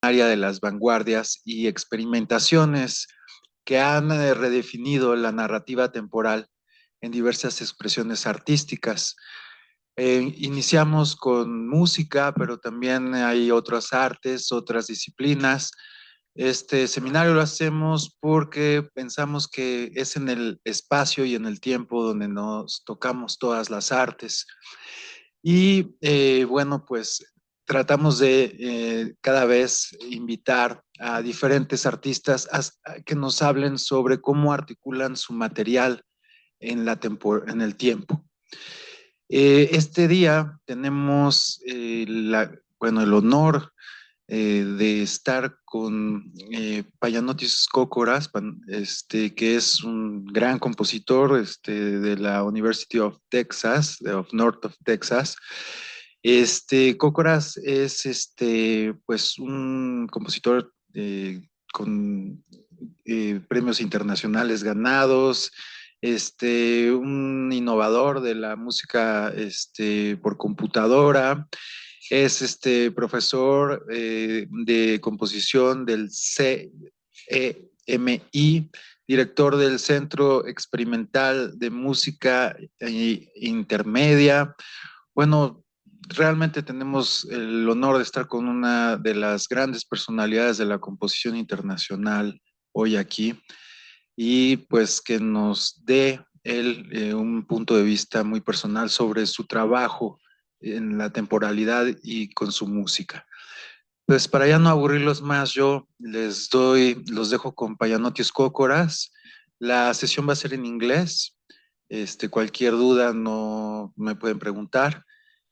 De las vanguardias y experimentaciones que han redefinido la narrativa temporal en diversas expresiones artísticas. Iniciamos con música, pero también hay otras artes, otras disciplinas. Este seminario lo hacemos porque pensamos que es en el espacio y en el tiempo donde nos tocamos todas las artes. Y bueno, pues tratamos de cada vez invitar a diferentes artistas a que nos hablen sobre cómo articulan su material en el tiempo. Este día tenemos el honor de estar con Panayiotis Kokoras, que es un gran compositor de la University of Texas, of North of Texas. Kokoras es pues un compositor con premios internacionales ganados, un innovador de la música por computadora. Es profesor de composición del CEMI, director del Centro Experimental de Música Intermedia. Bueno, realmente tenemos el honor de estar con una de las grandes personalidades de la composición internacional hoy aquí y pues que nos dé él un punto de vista muy personal sobre su trabajo en la temporalidad y con su música. Pues para ya no aburrirlos más, yo los dejo con Panayiotis Kokoras. La sesión va a ser en inglés. Cualquier duda no me pueden preguntar.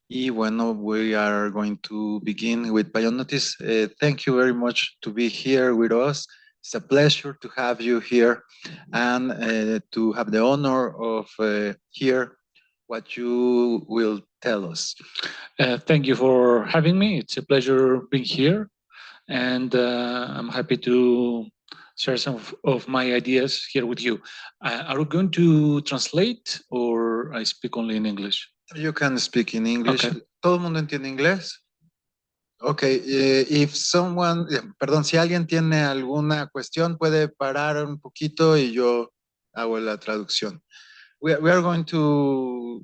Y bueno, we are going to begin with Panayiotis. Thank you very much to be here with us. It's a pleasure to have you here and to have the honor of hear what you will tell us. Thank you for having me. It's a pleasure being here, and I'm happy to share some of my ideas here with you. Are we going to translate, or I speak only in English? You can speak in English. Okay. ¿Todo el mundo entiende inglés? Ok, if someone, perdón, si alguien tiene alguna cuestión, puede parar un poquito y yo hago la traducción. We are going to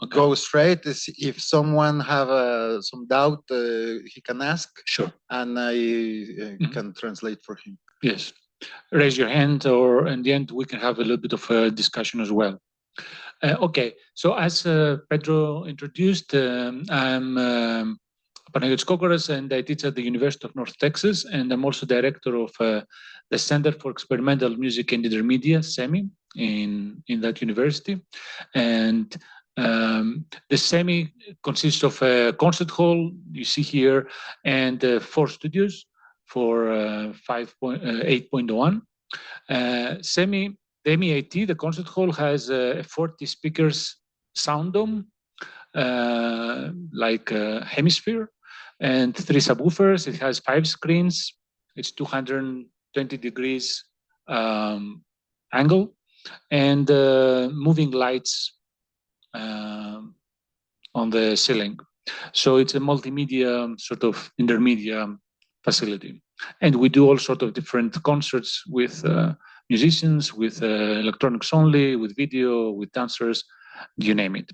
go straight. If someone have some doubt, he can ask. Sure. And I can translate for him. Yes. Raise your hand, or in the end, we can have a little bit of a discussion as well. Okay, so as Pedro introduced, I'm Panayiotis Kokoras, and I teach at the University of North Texas, and I'm also director of the Center for Experimental Music and Intermedia, SEMI, in that university. And the SEMI consists of a concert hall, you see here, and 4 studios for 8.1. SEMI, the MEIT, the concert hall, has a 40 speakers sound dome, like a hemisphere, and 3 subwoofers. It has 5 screens. It's 220 degrees angle, and moving lights on the ceiling. So it's a multimedia sort of intermedia facility. And we do all sorts of different concerts with musicians, with electronics only, with video, with dancers, you name it.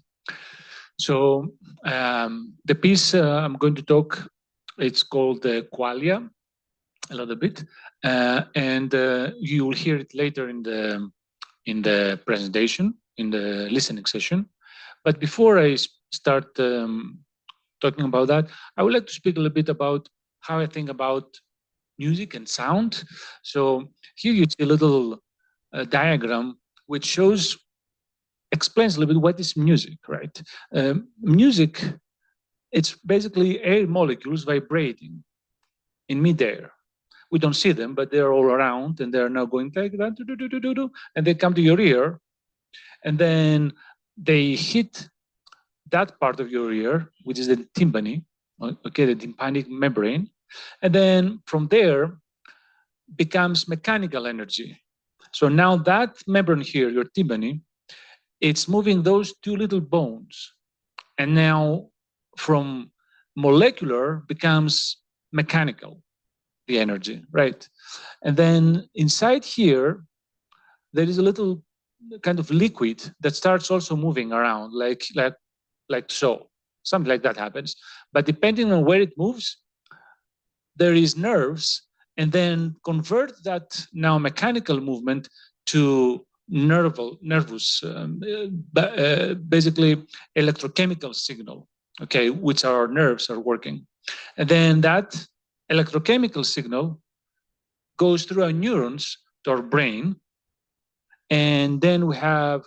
So the piece I'm going to talk, it's called Qualia, a little bit, and you will hear it later in the presentation, in the listening session. But before I start talking about that, I would like to speak a little bit about how I think about music and sound. So here you see a little diagram which explains a little bit what is music, right? Music, it's basically air molecules vibrating in midair. We don't see them, but they're all around, and they're now going like that, and they come to your ear, and then they hit that part of your ear, which is the tympani, okay, the tympanic membrane, and then from there becomes mechanical energy. So now that membrane here, your tympani, it's moving those 2 little bones, and now from molecular becomes mechanical, the energy, right? And then inside here, there is a little kind of liquid that starts also moving around, like so. Something like that happens. But depending on where it moves, there is nerves, and then convert that now mechanical movement to nervous, basically electrochemical signal, okay, which our nerves are working. And then that electrochemical signal goes through our neurons to our brain, and then we have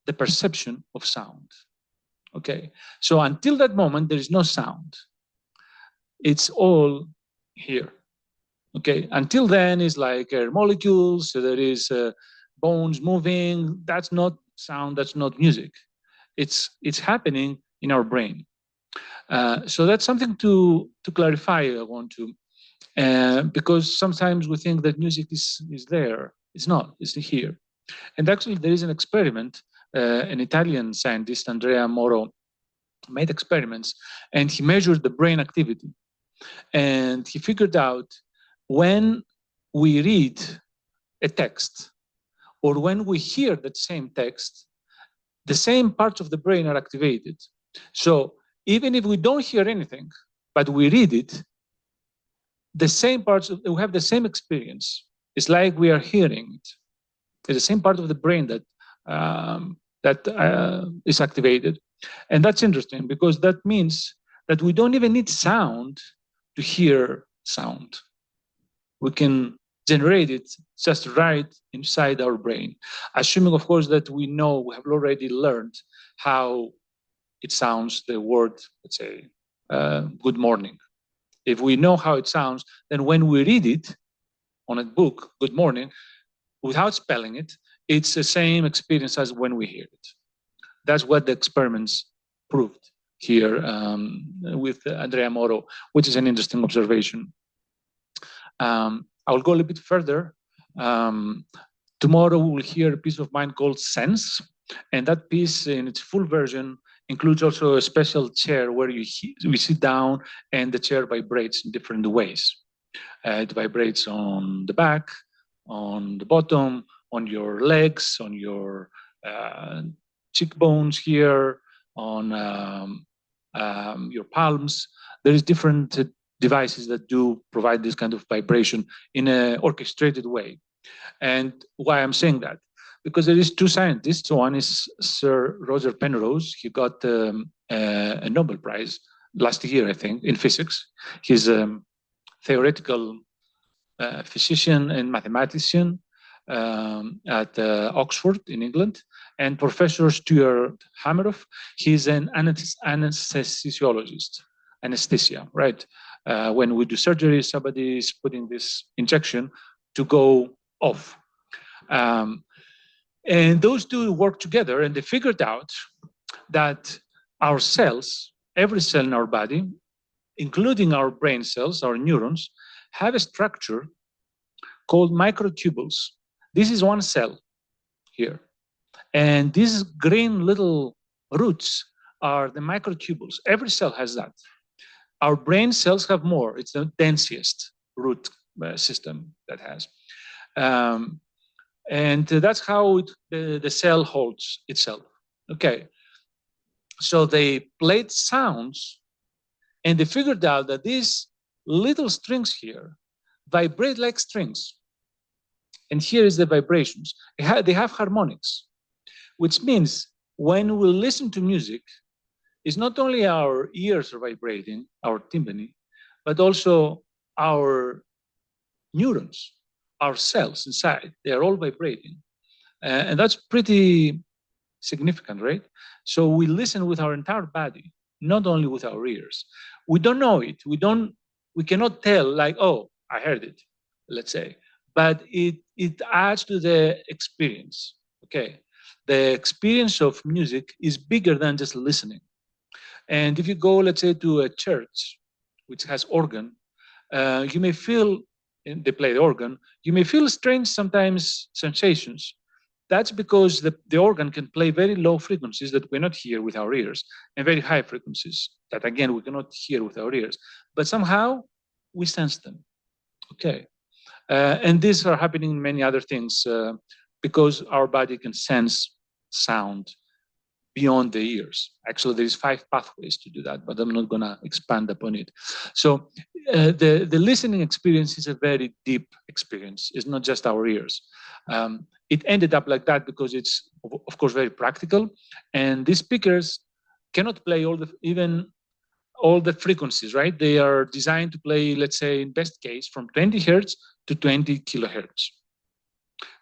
the perception of sound, okay? So until that moment, there is no sound. It's all here, okay? Until then, it's like air molecules, so there is bones moving. That's not sound, that's not music. It's happening in our brain. So that's something to clarify, I want to, because sometimes we think that music is there. It's not, it's here. And actually there is an experiment, an Italian scientist, Andrea Moro, made experiments, and he measured the brain activity. And he figured out when we read a text, or when we hear that same text, the same parts of the brain are activated. So even if we don't hear anything, but we read it, the same parts, we have the same experience. It's like we are hearing it. It's the same part of the brain that is activated. And that's interesting, because that means that we don't even need sound to hear sound. We can generate it just right inside our brain, assuming, of course, that we know, we have already learned how it sounds, the word, let's say, good morning. If we know how it sounds, then when we read it on a book, good morning, without spelling it, it's the same experience as when we hear it. That's what the experiments proved here with Andrea Moro, which is an interesting observation. I'll go a little bit further. Tomorrow we'll hear a piece of mine called Sense, and that piece in its full version includes also a special chair where you sit down and the chair vibrates in different ways. It vibrates on the back, on the bottom, on your legs, on your cheekbones here, on your palms. There is different devices that do provide this kind of vibration in an orchestrated way. And why I'm saying that? because there is two scientists. One is Sir Roger Penrose. He got a Nobel Prize last year, I think, in physics. He's a theoretical physician and mathematician at Oxford in England. And Professor Stuart Hameroff, he's an anesthesiologist, anesthesia, right? When we do surgery, somebody is putting this injection to go off. And those two worked together, and they figured out that our cells, every cell in our body, including our brain cells, our neurons, have a structure called microtubules. This is one cell here. And these green little roots are the microtubules. Every cell has that. Our brain cells have more. It's the densiest root system that has. And that's how the cell holds itself. Okay. So they played sounds, and they figured out that these little strings here vibrate like strings. And here is the vibrations. They have harmonics, which means when we listen to music, it's not only our ears are vibrating, our tympani, but also our neurons, our cells inside, they are all vibrating. And that's pretty significant, right? So we listen with our entire body, not only with our ears. We don't know it. We cannot tell like, oh, I heard it, let's say. But it adds to the experience, okay? The experience of music is bigger than just listening. And if you go, let's say, to a church, which has organ, you may feel, and they play the organ, you may feel strange sometimes sensations. That's because the organ can play very low frequencies that we're not hear with our ears, and very high frequencies that, again, we cannot hear with our ears. But somehow we sense them, okay? And these are happening in many other things because our body can sense sound beyond the ears. Actually, there is 5 pathways to do that, but I'm not going to expand upon it. So the listening experience is a very deep experience. It's not just our ears. It ended up like that because it's, of course, very practical. And these speakers cannot play even all the frequencies, right? They are designed to play, let's say, in best case, from 20 hertz to 20 kilohertz.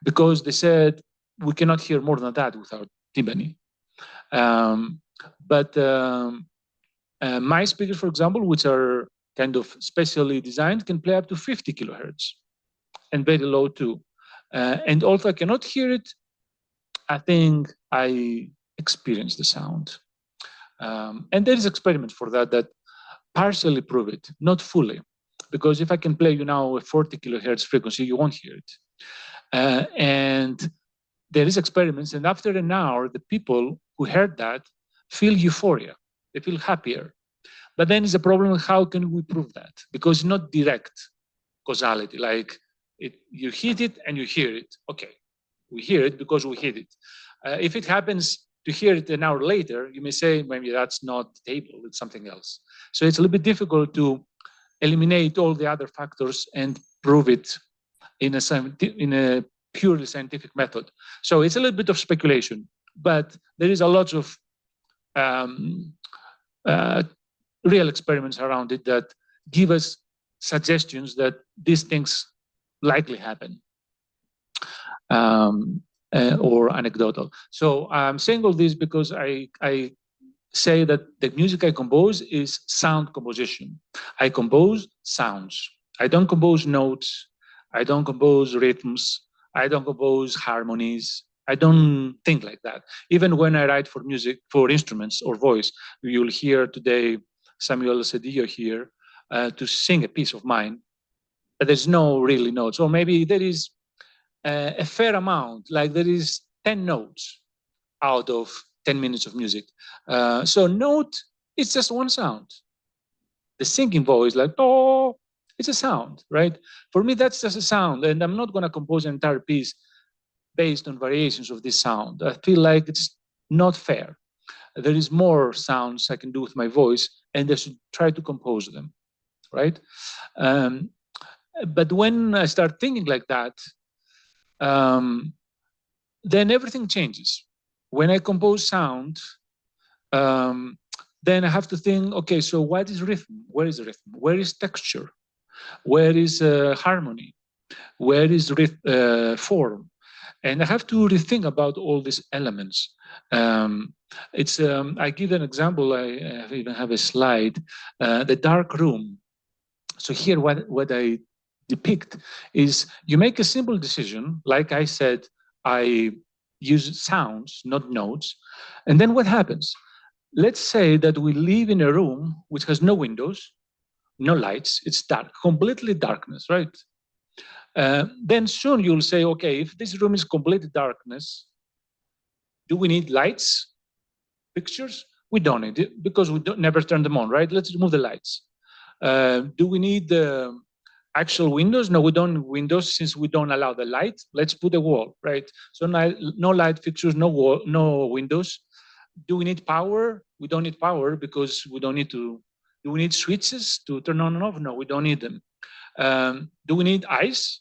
Because they said we cannot hear more than that with our tympani. But my speakers, for example, which are kind of specially designed, can play up to 50 kilohertz and very low too. And although I cannot hear it, I think I experience the sound. And there is experiments for that partially prove it, not fully. Because if I can play you now a 40 kilohertz frequency, you won't hear it. And there is experiments, and after an hour, the people who heard that feel euphoria. They feel happier. But then is a problem, how can we prove that? Because it's not direct causality, like you hit it and you hear it. Okay, we hear it because we hit it. If it happens to hear it an hour later, you may say, maybe that's not the table, it's something else. So it's a little bit difficult to eliminate all the other factors and prove it in a purely scientific method. So it's a little bit of speculation, but there is a lot of real experiments around it that give us suggestions that these things likely happen, or anecdotal. So I'm saying all this because I say that the music I compose is sound composition. I compose sounds. I don't compose notes. I don't compose rhythms. I don't compose harmonies. I don't think like that. Even when I write for music, for instruments or voice, you'll hear today Samuel Cedillo here to sing a piece of mine, but there's no really notes. Or maybe there is a fair amount, like there is 10 notes out of 10 minutes of music. So note, it's just one sound. The singing voice, like, oh, it's a sound, right? For me, that's just a sound, and I'm not going to compose an entire piece based on variations of this sound. I feel like it's not fair. There is more sounds I can do with my voice, and I should try to compose them, right? But when I start thinking like that, then everything changes. When I compose sound, then I have to think, okay, so what is rhythm? Where is rhythm? Where is texture? Where is harmony? Where is form? And I have to rethink about all these elements. I give an example, I even have a slide, the dark room. So here what I depict is you make a simple decision, like I said, I use sounds, not notes. And then what happens? Let's say that we live in a room which has no windows, no lights, it's dark, completely darkness, right? Then soon you'll say, okay, if this room is complete darkness, do we need lights, pictures? We don't need it because we never turn them on, right? Let's remove the lights. Do we need the actual windows? No, we don't need windows since we don't allow the light. Let's put a wall, right? So no light fixtures, no wall, no windows. Do we need power? We don't need power because we don't need to. Do we need switches to turn on and off? No, we don't need them. Do we need eyes?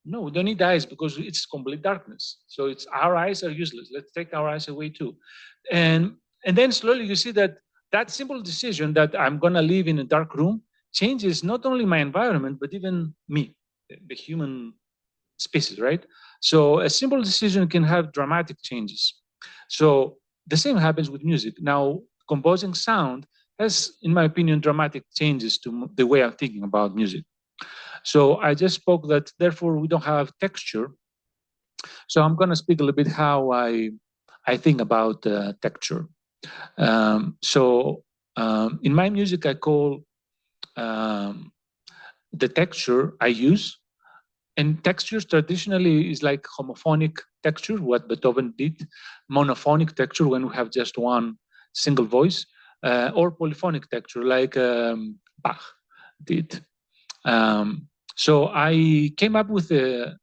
No, we don't need eyes because it's complete darkness. So our eyes are useless. Let's take our eyes away too. And then slowly you see that simple decision that I'm going to live in a dark room changes not only my environment, but even me, the human species, right? So a simple decision can have dramatic changes. So the same happens with music. Now, composing sound has, in my opinion, dramatic changes to the way I'm thinking about music. So I just spoke that, therefore, we don't have texture. So I'm going to speak a little bit how I think about texture. In my music, I call the texture I use, and textures traditionally is like homophonic texture, what Beethoven did, monophonic texture when we have just one single voice, or polyphonic texture like Bach did. So I came up with a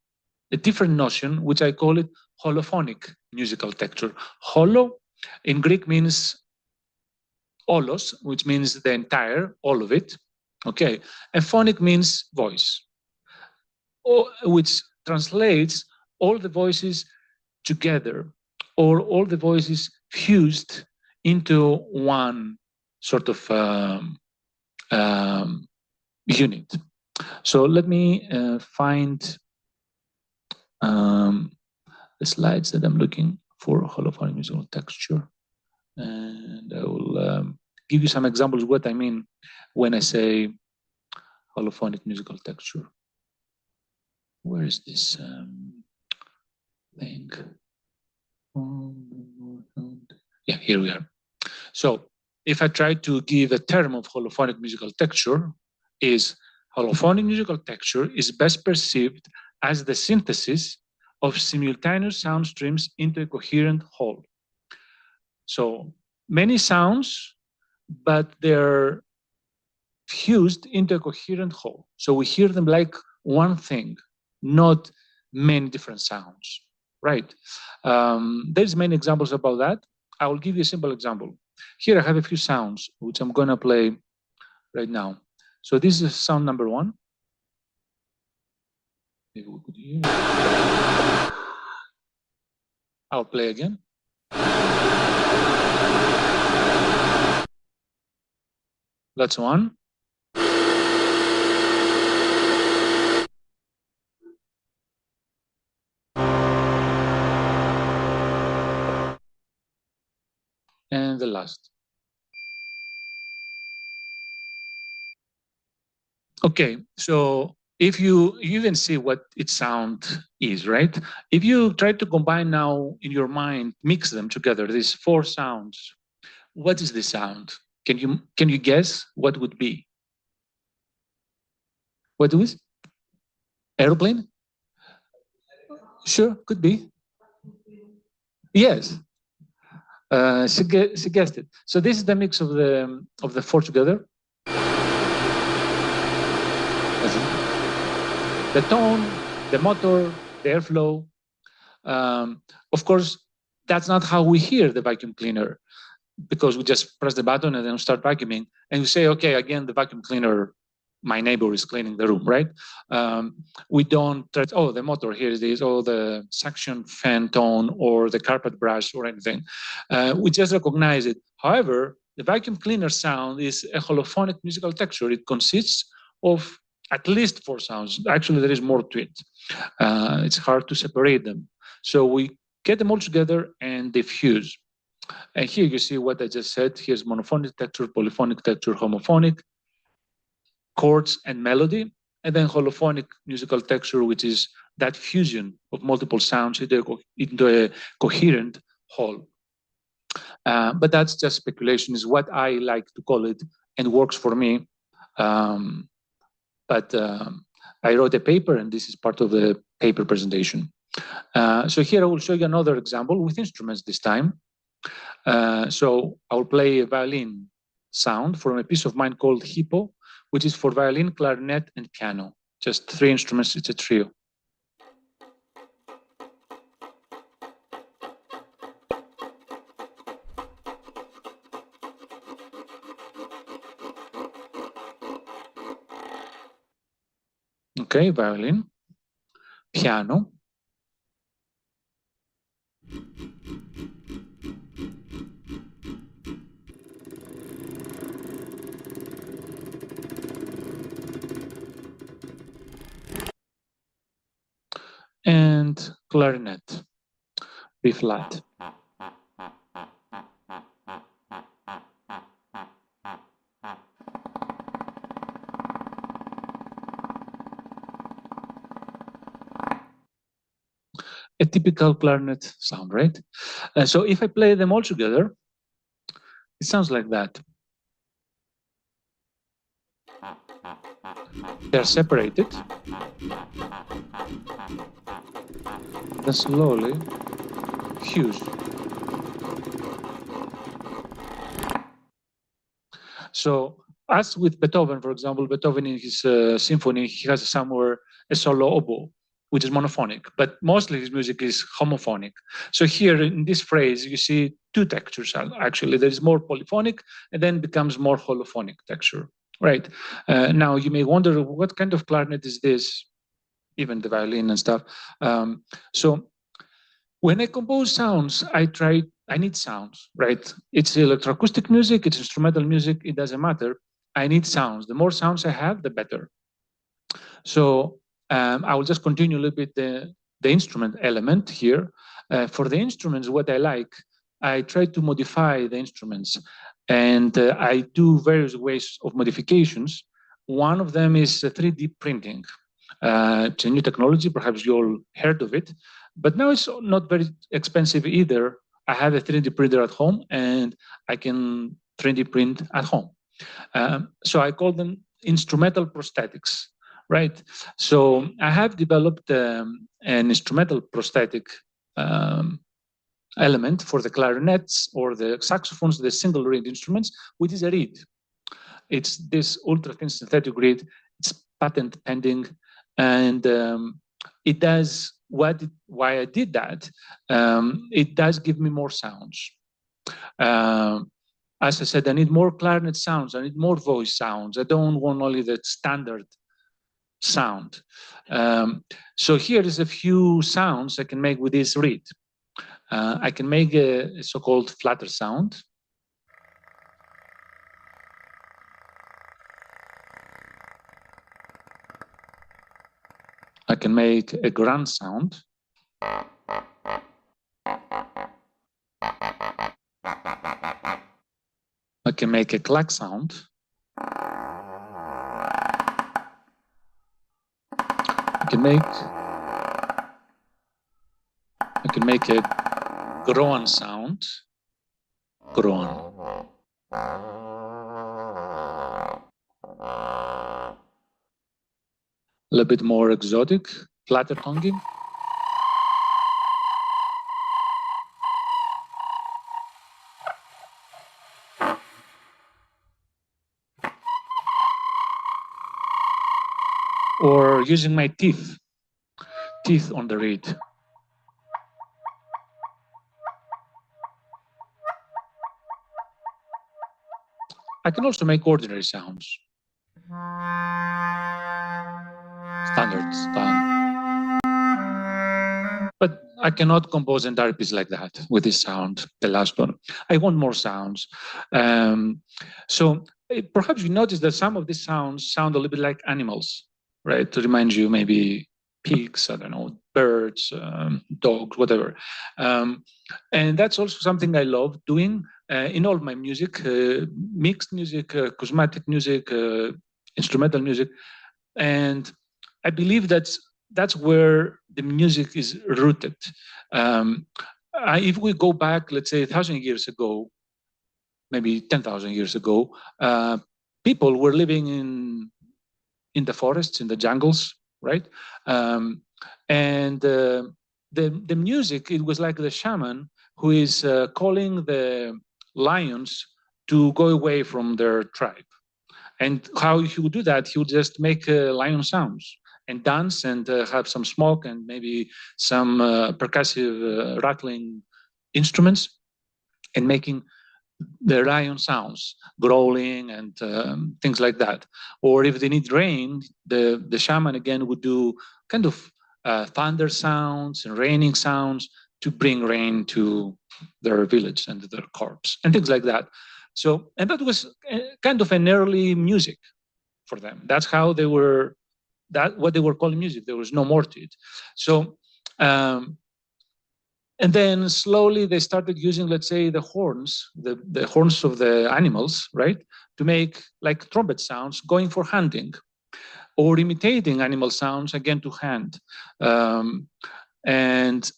different notion, which I call it holophonic musical texture. Holo in Greek means olos, which means the entire, all of it. Okay, and phonic means voice, which translates all the voices together, or all the voices fused into one sort of unit. So let me find the slides that I'm looking for holophonic musical texture, and I will give you some examples of what I mean when I say holophonic musical texture. Where is this thing? Yeah, here we are. So if I try to give a term of holophonic musical texture, is holophonic musical texture is best perceived as the synthesis of simultaneous sound streams into a coherent whole. So many sounds, but they're fused into a coherent whole. So we hear them like one thing, not many different sounds, right? There's many examples about that. I will give you a simple example. Here I have a few sounds, which I'm going to play right now. So this is sound number one. Maybe we could hear. I'll play again. That's one. And the last. Okay, so if you even see what its sound is, right? If you try to combine now in your mind, mix them together, these four sounds, what is the sound? Can you guess what would be? What is? Airplane? Sure, could be. Yes. She guessed it. So this is the mix of the four together. The tone, the motor, the airflow. Of course, that's not how we hear the vacuum cleaner, because we just press the button and then start vacuuming, and you say, okay, again, the vacuum cleaner my neighbor is cleaning the room, right? We don't try to, oh, the motor, here is this, or the suction fan tone, or the carpet brush, or anything. We just recognize it. However, the vacuum cleaner sound is a holophonic musical texture. It consists of at least 4 sounds. Actually, there is more to it. It's hard to separate them. So we get them all together and diffuse. And here you see what I just said. Here's monophonic texture, polyphonic texture, homophonic, chords and melody, and then holophonic musical texture, which is that fusion of multiple sounds into a coherent whole. But that's just speculation, is what I like to call it, and works for me. But I wrote a paper, and this is part of the paper presentation. So here I will show you another example with instruments this time. So I'll play a violin sound from a piece of mine called Hippo, which is for violin, clarinet, and piano. Just 3 instruments, it's a trio. Okay, violin, piano, and clarinet, B flat. A typical clarinet sound, right? So if I play them all together, it sounds like that. They're separated. Then slowly fuse. So as with Beethoven, for example, Beethoven in his symphony, he has somewhere a solo oboe, which is monophonic, but mostly his music is homophonic. So here in this phrase, you see 2 textures. Actually, there is more polyphonic and then becomes more holophonic texture, right? Now you may wonder, what kind of clarinet is this? Even the violin and stuff. So when I compose sounds, I need sounds, right? It's electroacoustic music, it's instrumental music, it doesn't matter. I need sounds. The more sounds I have, the better. So I will just continue a little bit the instrument element here. For the instruments, what I like, I try to modify the instruments, and I do various ways of modifications. One of them is 3D printing. It's a new technology, perhaps you all heard of it, but now it's not very expensive either. I have a 3D printer at home, and I can 3D print at home. So I call them instrumental prosthetics, right? So I have developed an instrumental prosthetic element for the clarinets or the saxophones, the single reed instruments, which is a reed. It's this ultra-thin synthetic reed. It's patent pending, and it does why I did that. It does give me more sounds. As I said, I need more clarinet sounds. I need more voice sounds. I don't want only the standard sound. So here is a few sounds I can make with this reed. I can make a so-called flatter sound. I can make a grunt sound. I can make a clack sound. I can make a groan sound. Groan. A little bit more exotic, flatter tonguing. Or using my teeth on the reed. I can also make ordinary sounds. standards done. But I cannot compose an entire piece like that with this sound, the last one. I want more sounds. So perhaps you notice that some of these sounds sound a little bit like animals, right? To remind you, maybe pigs, I don't know, birds, dogs, whatever. And that's also something I love doing in all my music, mixed music, cosmetic music, instrumental music. And I believe that's where the music is rooted. If we go back, let's say 1,000 years ago, maybe 10,000 years ago, people were living in the forests, in the jungles, right? And the music, it was like the shaman who is calling the lions to go away from their tribe. And how he would do that, he would just make lion sounds and dance and have some smoke and maybe some percussive rattling instruments and making the lion sounds, growling and things like that. Or if they need rain, the shaman again would do kind of thunder sounds and raining sounds to bring rain to their village and their corpse and things like that. So, and that was kind of an early music for them. That's how they were, what they were calling music. There was no more to it. So, and then slowly they started using, let's say, the horns, the horns of the animals, right? To make like trumpet sounds going for hunting or imitating animal sounds again to hand. And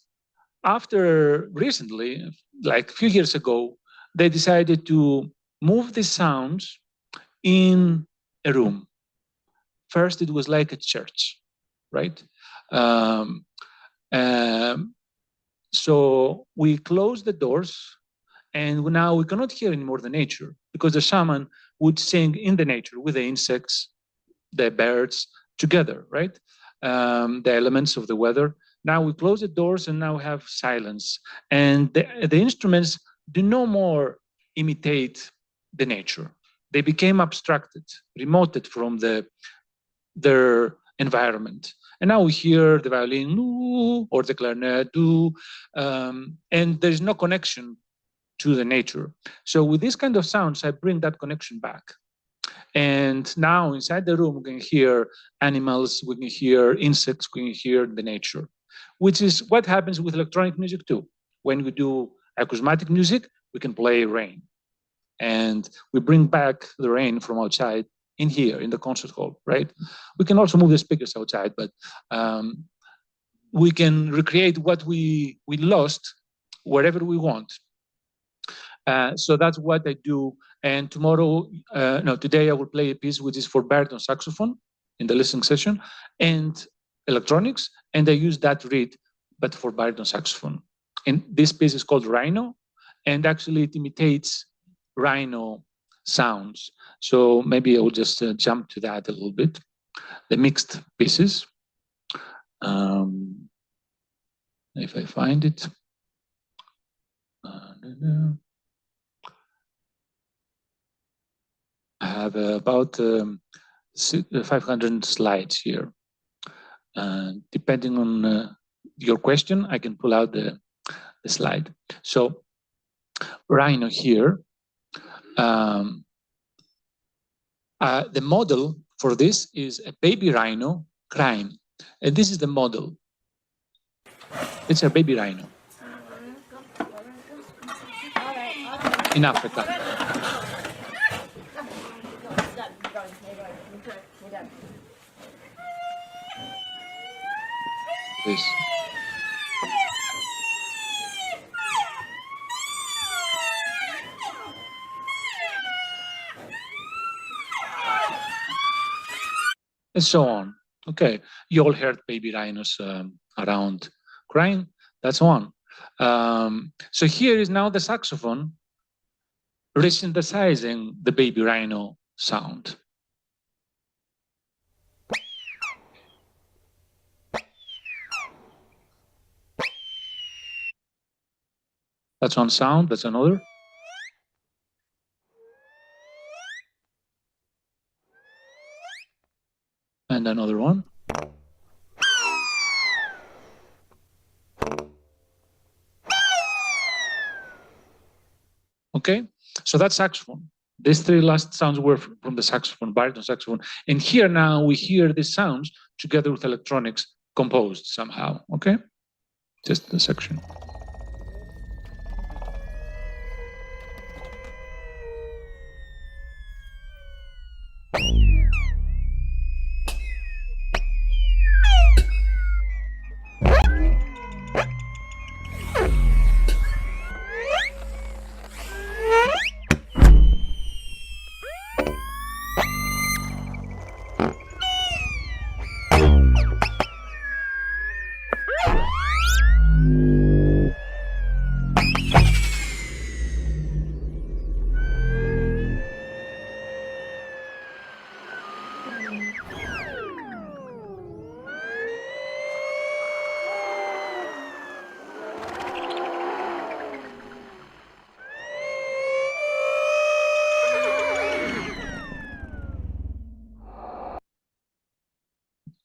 after recently, like a few years ago, they decided to move the sounds in a room. First, it was like a church, right? So we closed the doors, and now we cannot hear anymore the nature because the shaman would sing in the nature with the insects, the birds together, right? The elements of the weather. Now we close the doors and now we have silence. And the instruments do no more imitate the nature. They became abstracted, remoted from their environment. And now we hear the violin or the clarinet and there's no connection to the nature. So with this kind of sounds, I bring that connection back. And now inside the room, we can hear animals, we can hear insects, we can hear the nature, which is what happens with electronic music too. When we do acousmatic music, we can play rain. And we bring back the rain from outside in here, in the concert hall, right? We can also move the speakers outside, but we can recreate what we lost wherever we want. So that's what I do. And tomorrow, today I will play a piece which is for baritone saxophone in the listening session and electronics. And I use that reed, but for baritone saxophone. And this piece is called Rhino. And actually it imitates rhino sounds. So maybe I will just jump to that a little bit. The mixed pieces. If I find it. I have about 500 slides here. Depending on your question, I can pull out the slide. So rhino here. The model for this is a baby rhino crying. And this is the model. It's a baby rhino in Africa. This. And so on. Okay, you all heard baby rhinos around crying. That's one. So here is now the saxophone resynthesizing the baby rhino sound. That's one sound, that's another. And another one. Okay, so that's saxophone. These three last sounds were from the saxophone, baritone saxophone. And here now we hear these sounds together with electronics composed somehow, okay? Just the section.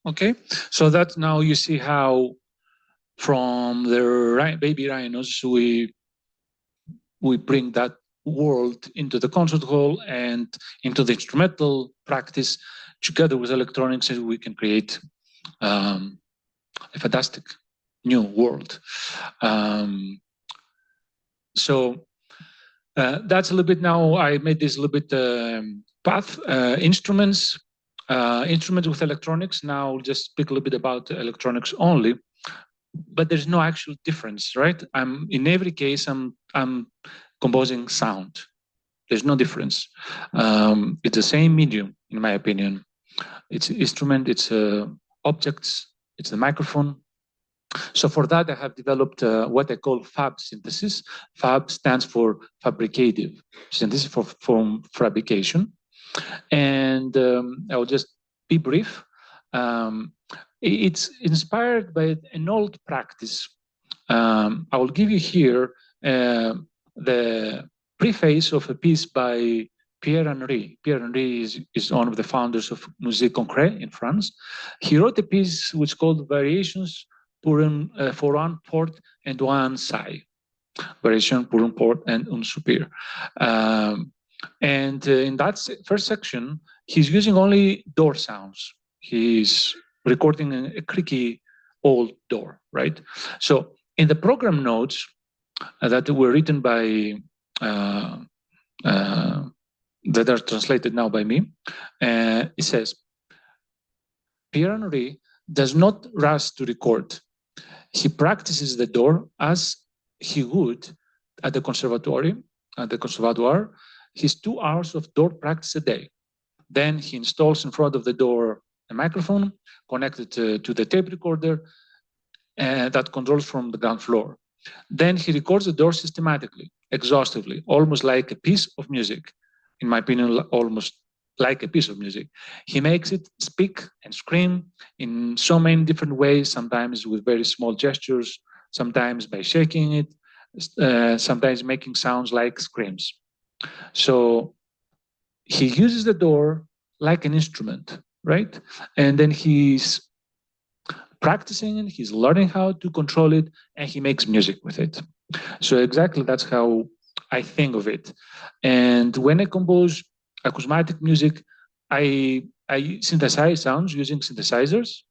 Okay, so that now you see how from the baby rhinos we bring that world into the concert hall and into the instrumental practice together with electronics, and we can create a fantastic new world. So that's a little bit now, I made this a little bit path, instruments with electronics. Now I'll just speak a little bit about electronics only, but there's no actual difference, right? In every case, I'm composing sound. There's no difference. It's the same medium, in my opinion. It's instrument, it's objects, it's the microphone. So for that, I have developed what I call FAB synthesis. FAB stands for fabricative synthesis, for fabrication. And I will just be brief. It's inspired by an old practice. I will give you here the preface of a piece by Pierre Henry. Pierre Henry is one of the founders of Musique Concrète in France. He wrote a piece which is called Variations for one port and one side. Variation pour un port and un soupir. And in that first section, he's using only door sounds. He's recording a creaky old door, right? So in the program notes that were written by, that are translated now by me, it says, Pierre Henry does not rush to record. He practices the door as he would at the conservatoire, his 2 hours of door practice a day. Then he installs in front of the door a microphone connected to the tape recorder that controls from the ground floor. Then he records the door systematically, exhaustively, almost like a piece of music. In my opinion, almost like a piece of music. He makes it speak and scream in so many different ways, sometimes with very small gestures, sometimes by shaking it, sometimes making sounds like screams. So he uses the door like an instrument, right? And then he's practicing it, he's learning how to control it, and he makes music with it. So exactly that's how I think of it. And when I compose acousmatic music, I synthesize sounds using synthesizers,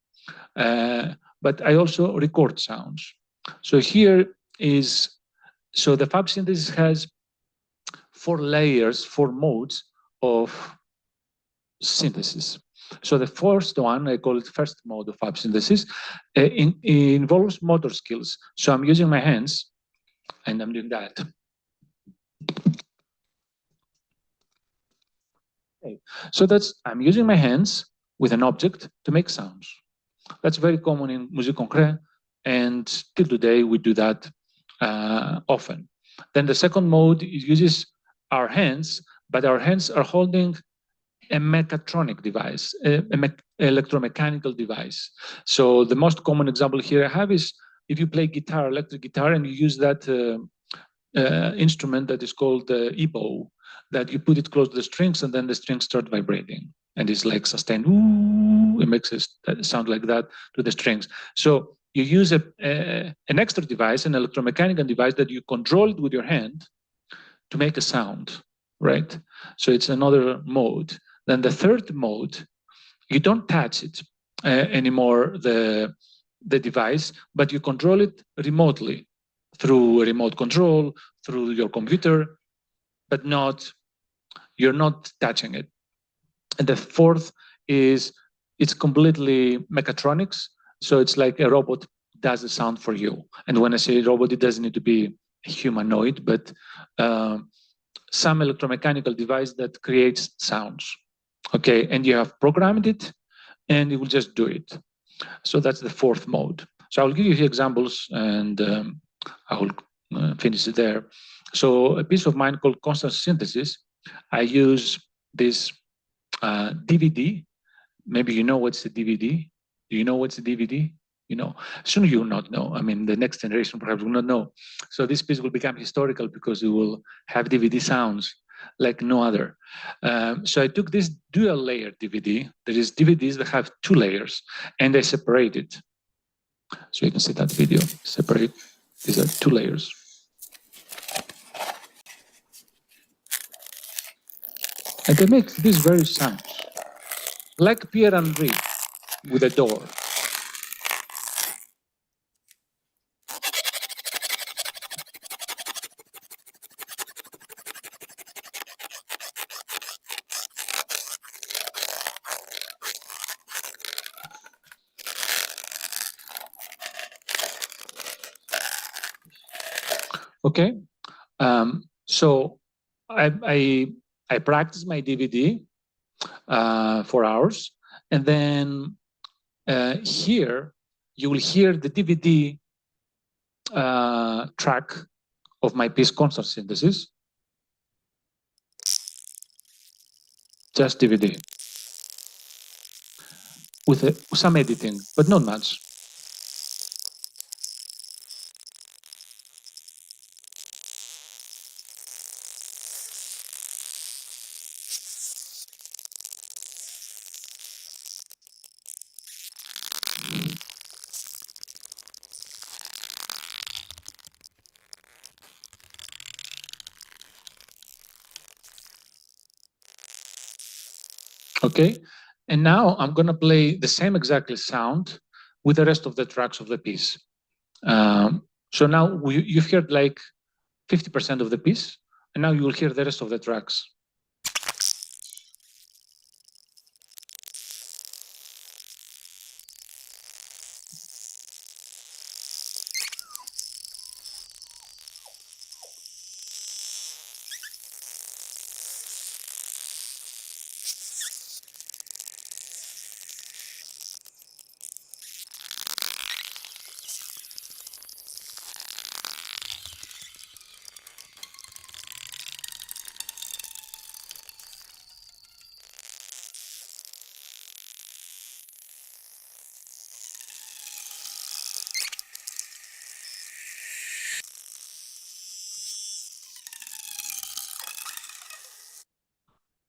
but I also record sounds. So here is, so the FAB synthesis has 4 layers, 4 modes of synthesis. So the first one, I call it first mode of FAB synthesis, involves motor skills. So I'm using my hands and I'm doing that. Okay. So I'm using my hands with an object to make sounds. That's very common in Musique Concrète, and till today we do that often. Then the second mode uses our hands, but our hands are holding a mechatronic device, electromechanical device. So the most common example here I have is if you play guitar, electric guitar, and you use that instrument that is called e-bow, that you put it close to the strings and then the strings start vibrating. And it's like sustained, ooh, it makes it sound like that to the strings. So you use an extra device, an electromechanical device that you control it with your hand to make a sound, right? So it's another mode. Then the third mode, you don't touch it anymore, the device, but you control it remotely through a remote control, through your computer, but you're not touching it. And the fourth is it's completely mechatronics. So it's like a robot does the sound for you. And when I say robot, it doesn't need to be a humanoid, but some electromechanical device that creates sounds. Okay, and you have programmed it, and it will just do it. So that's the fourth mode. So I'll give you a few examples, and I will finish it there. So a piece of mine called constant synthesis, I use this DVD. Maybe you know what's a DVD. Do you know what's a DVD? You know, soon you will not know. I mean, the next generation perhaps will not know. So this piece will become historical because it will have DVD sounds like no other. So I took this dual layer DVD. There is DVDs that have 2 layers, and I separate it. So you can see that video, separate. These are 2 layers. And they make these very sounds, like Pierre Henry with a door. Okay, so I practice my DVD for hours, and then here you will hear the DVD track of my piece constant synthesis, just DVD, with some editing, but not much. Okay, and now I'm going to play the same exactly sound with the rest of the tracks of the piece. So now you've heard like 50% of the piece, and now you will hear the rest of the tracks.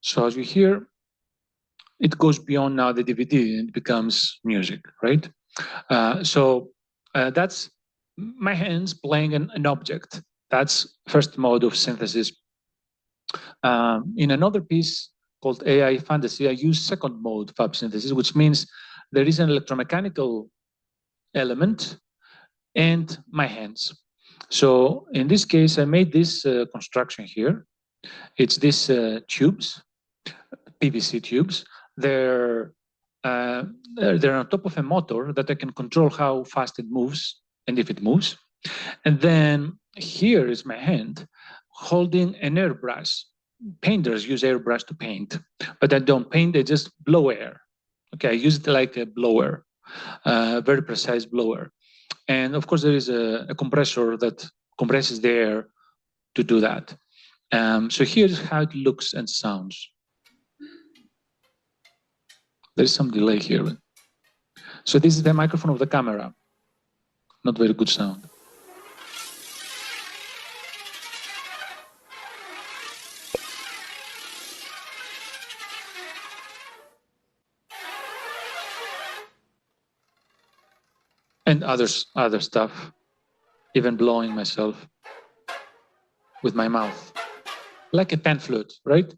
So as you hear, it goes beyond now the DVD and it becomes music, right? That's my hands playing an object. That's first mode of synthesis. In another piece called AI Fantasy, I use second mode fab synthesis, which means there is an electromechanical element and my hands. So in this case, I made this construction here. It's these tubes, PVC tubes. They're on top of a motor that I can control how fast it moves and if it moves. And then here is my hand holding an airbrush. Painters use airbrush to paint, but I don't paint, I just blow air. Okay, I use it like a blower, very precise blower. And of course, there is a compressor that compresses the air to do that. So here's how it looks and sounds. There's some delay here. So this is the microphone of the camera. Not very good sound. And other stuff, even blowing myself with my mouth. like a pan flute, right?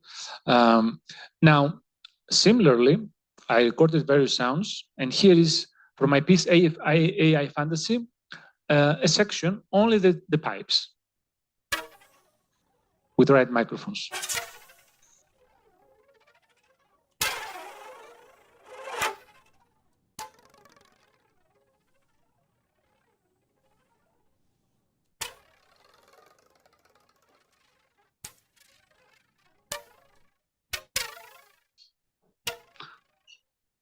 Now, similarly, I recorded various sounds, and here is for my piece AI Fantasy, a section, only the pipes with right microphones.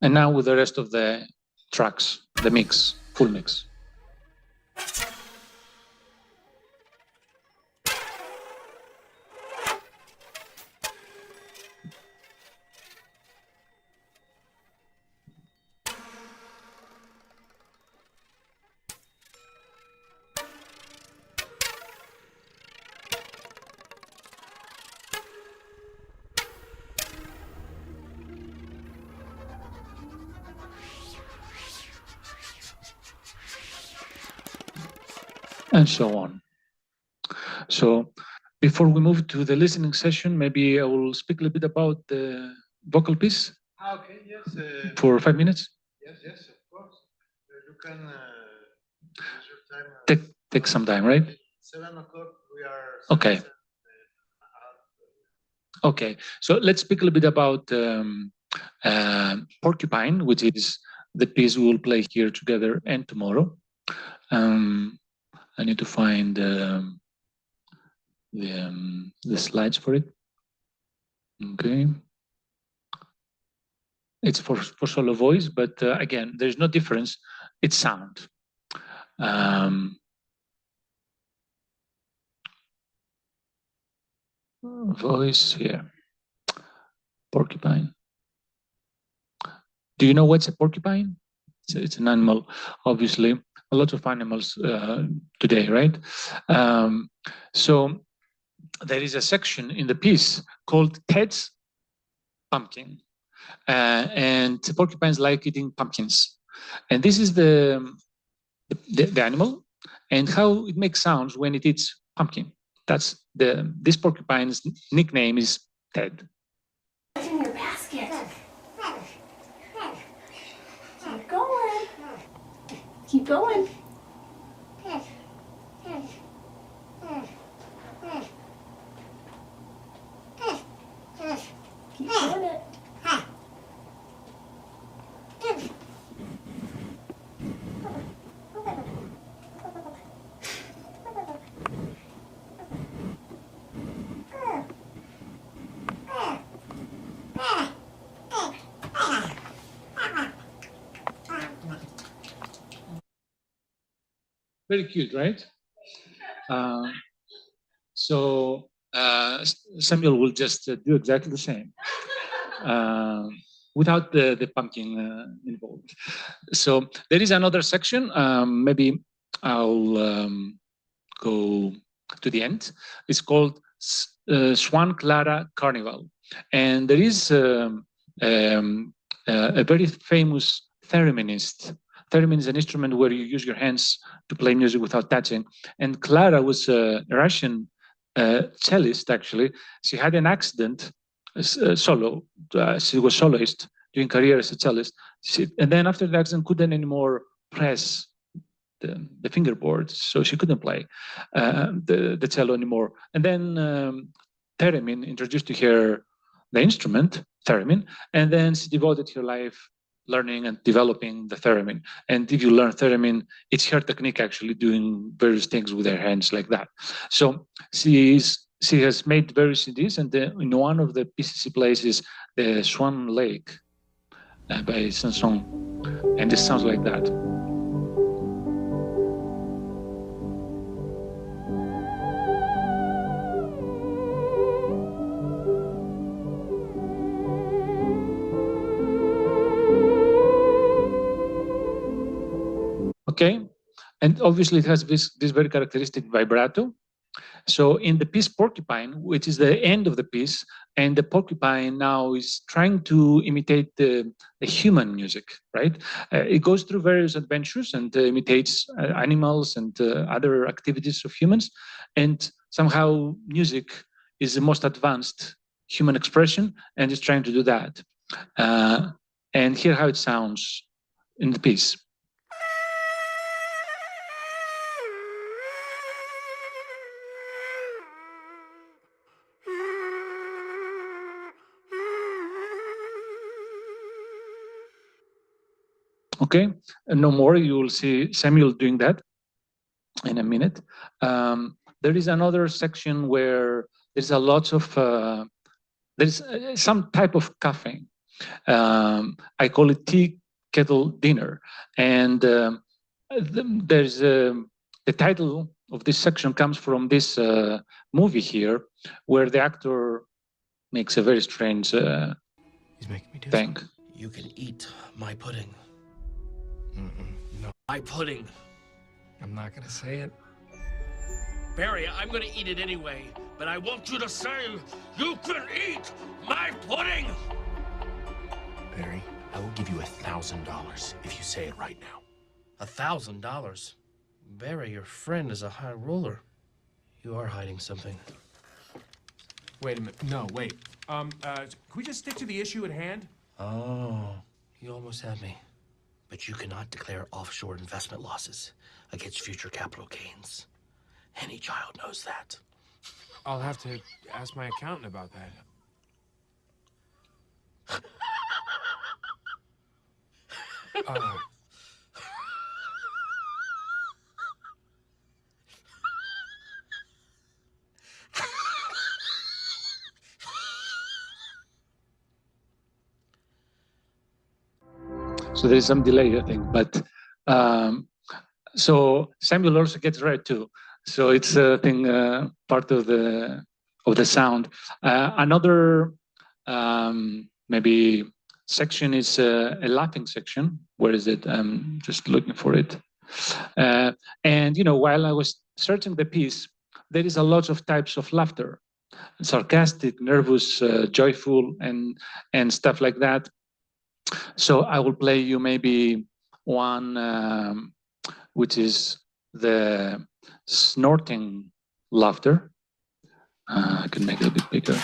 And now with the rest of the tracks, the mix, full mix. And so on. So before we move to the listening session, maybe I will speak a little bit about the vocal piece. Okay, yes. For 5 minutes? Yes, of course. You can use your time. Take some time, right? 7 o'clock, we are... Okay. Okay, so let's speak a little bit about Porcupine, which is the piece we will play here together and tomorrow. I need to find the slides for it. Okay. It's for solo voice, but again, there's no difference. It's sound. Voice here. Porcupine. Do you know what's a porcupine? It's an animal, obviously. A lot of animals today, right? So there is a section in the piece called Ted's Pumpkin. And porcupines like eating pumpkins. And this is the animal and how it makes sounds when it eats pumpkin. That's this porcupine's nickname is Ted. What's in your basket? Keep going. Keep going. Keep doing it. Very cute, right? So Samuel will just do exactly the same without the pumpkin involved. So there is another section. Maybe I'll go to the end. It's called Swan Clara Carnival. And there is a very famous thereminist. Theremin is an instrument where you use your hands to play music without touching. And Clara was a Russian cellist, actually. She had an accident, solo. She was soloist during career as a cellist. And then after the accident, couldn't anymore press the fingerboards, so she couldn't play the cello anymore. And then Theremin introduced to her the instrument, theremin, and then she devoted her life learning and developing the theremin. And if you learn theremin, it's her technique actually doing various things with her hands like that. So she has made various CDs, and in one of the pieces she plays is the Swan Lake by Sanson, and it sounds like that. Okay, and obviously it has this very characteristic vibrato. So in the piece Porcupine, which is the end of the piece, and the porcupine now is trying to imitate the human music, right? It goes through various adventures and imitates animals and other activities of humans, and somehow music is the most advanced human expression, and it's trying to do that. And hear how it sounds in the piece. Okay, and no more. You will see Samuel doing that in a minute. There is another section where there's a lot of there's some type of coughing. I call it tea kettle dinner, and there's the title of this section comes from this movie here, where the actor makes a very strange He's making me do thing. something. You can eat my pudding. No. My pudding. I'm not gonna say it. Barry, I'm gonna eat it anyway, but I want you to say you can eat my pudding! Barry, I will give you $1,000 if you say it right now. $1,000? Barry, your friend is a high roller. You are hiding something. Wait a minute. No, wait. Can we just stick to the issue at hand? Oh, you almost had me. But you cannot declare offshore investment losses against future capital gains. Any child knows that. I'll have to ask my accountant about that. So there is some delay, I think. But so Samuel also gets red too. So it's a thing, part of the sound. Another maybe section is a laughing section. Where is it? I'm just looking for it. And you know, while I was searching the piece, there is a lot of types of laughter: sarcastic, nervous, joyful, and stuff like that. So I will play you maybe one which is the snorting laughter. I can make it a bit bigger.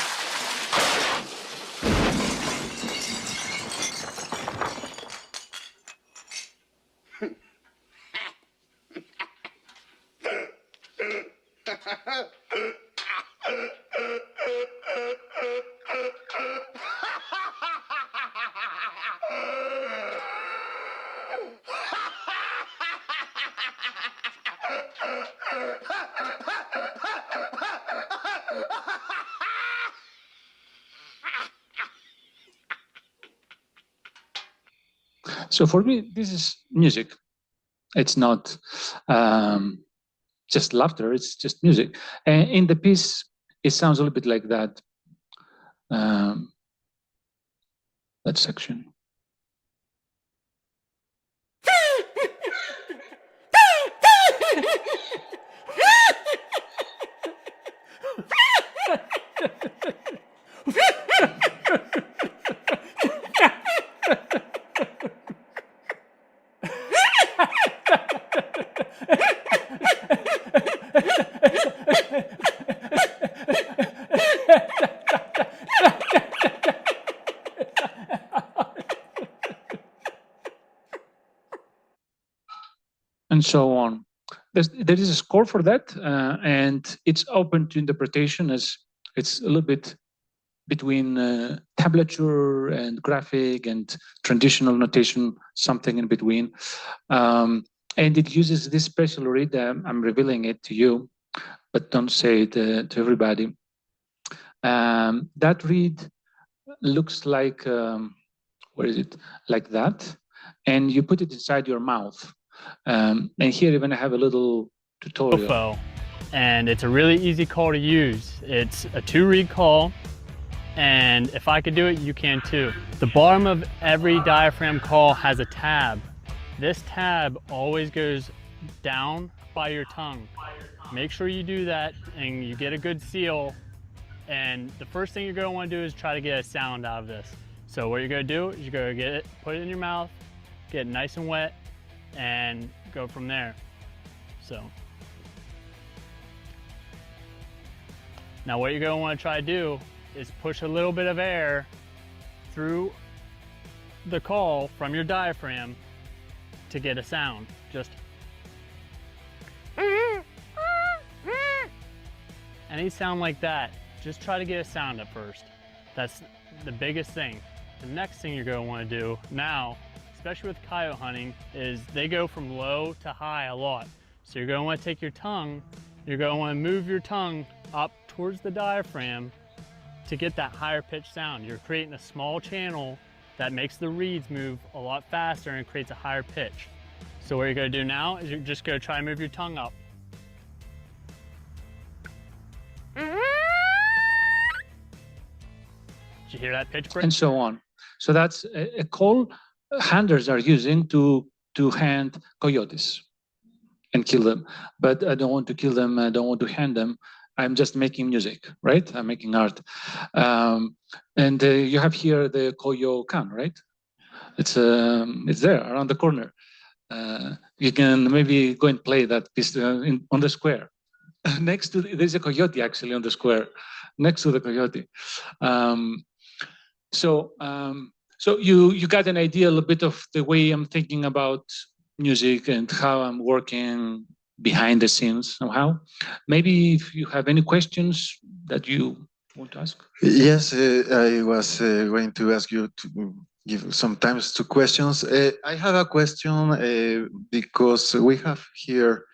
So for me, this is music. It's not just laughter, it's just music. And in the piece, it sounds a little bit like that, that section. And so on. There is a score for that, and it's open to interpretation, as it's a little bit between tablature and graphic and traditional notation, something in between. And it uses this special reed. I'm revealing it to you, but don't say it to everybody. That reed looks like, where is it? Like that. And you put it inside your mouth. And here even I have a little tutorial. And it's a really easy call to use. It's a 2-reed call, and if I could do it, you can too. The bottom of every diaphragm call has a tab. This tab always goes down by your tongue. Make sure you do that and you get a good seal. And the first thing you're going to want to do is try to get a sound out of this. So what you're going to do is you're going to get it, put it in your mouth, get it nice and wet, and go from there. So Now what you're going to want to try to do is push a little bit of air through the call from your diaphragm to get a sound. Just any sound like that. Just try to get a sound at first. That's the biggest thing. The next thing you're going to want to do now, especially with coyote hunting, is they go from low to high a lot. So you're going to want to take your tongue, you're going to want to move your tongue up towards the diaphragm to get that higher pitched sound. You're creating a small channel that makes the reeds move a lot faster and creates a higher pitch. So what you're going to do now is you're just going to try and move your tongue up. Did you hear that pitch break? And so on. So that's a call handlers are using to hand coyotes and kill them. But I don't want to kill them, I don't want to hand them. I'm just making music, right? I'm making art. And you have here the Koyo can, right? It's there around the corner. You can maybe go and play that piece on the square. Next to, there's a coyote actually on the square, next to the coyote. So you got an idea a little bit of the way I'm thinking about music and how I'm working behind the scenes somehow. Maybe if you have any questions that you want to ask. Yes, I was going to ask you to give sometimes two questions. I have a question because we have here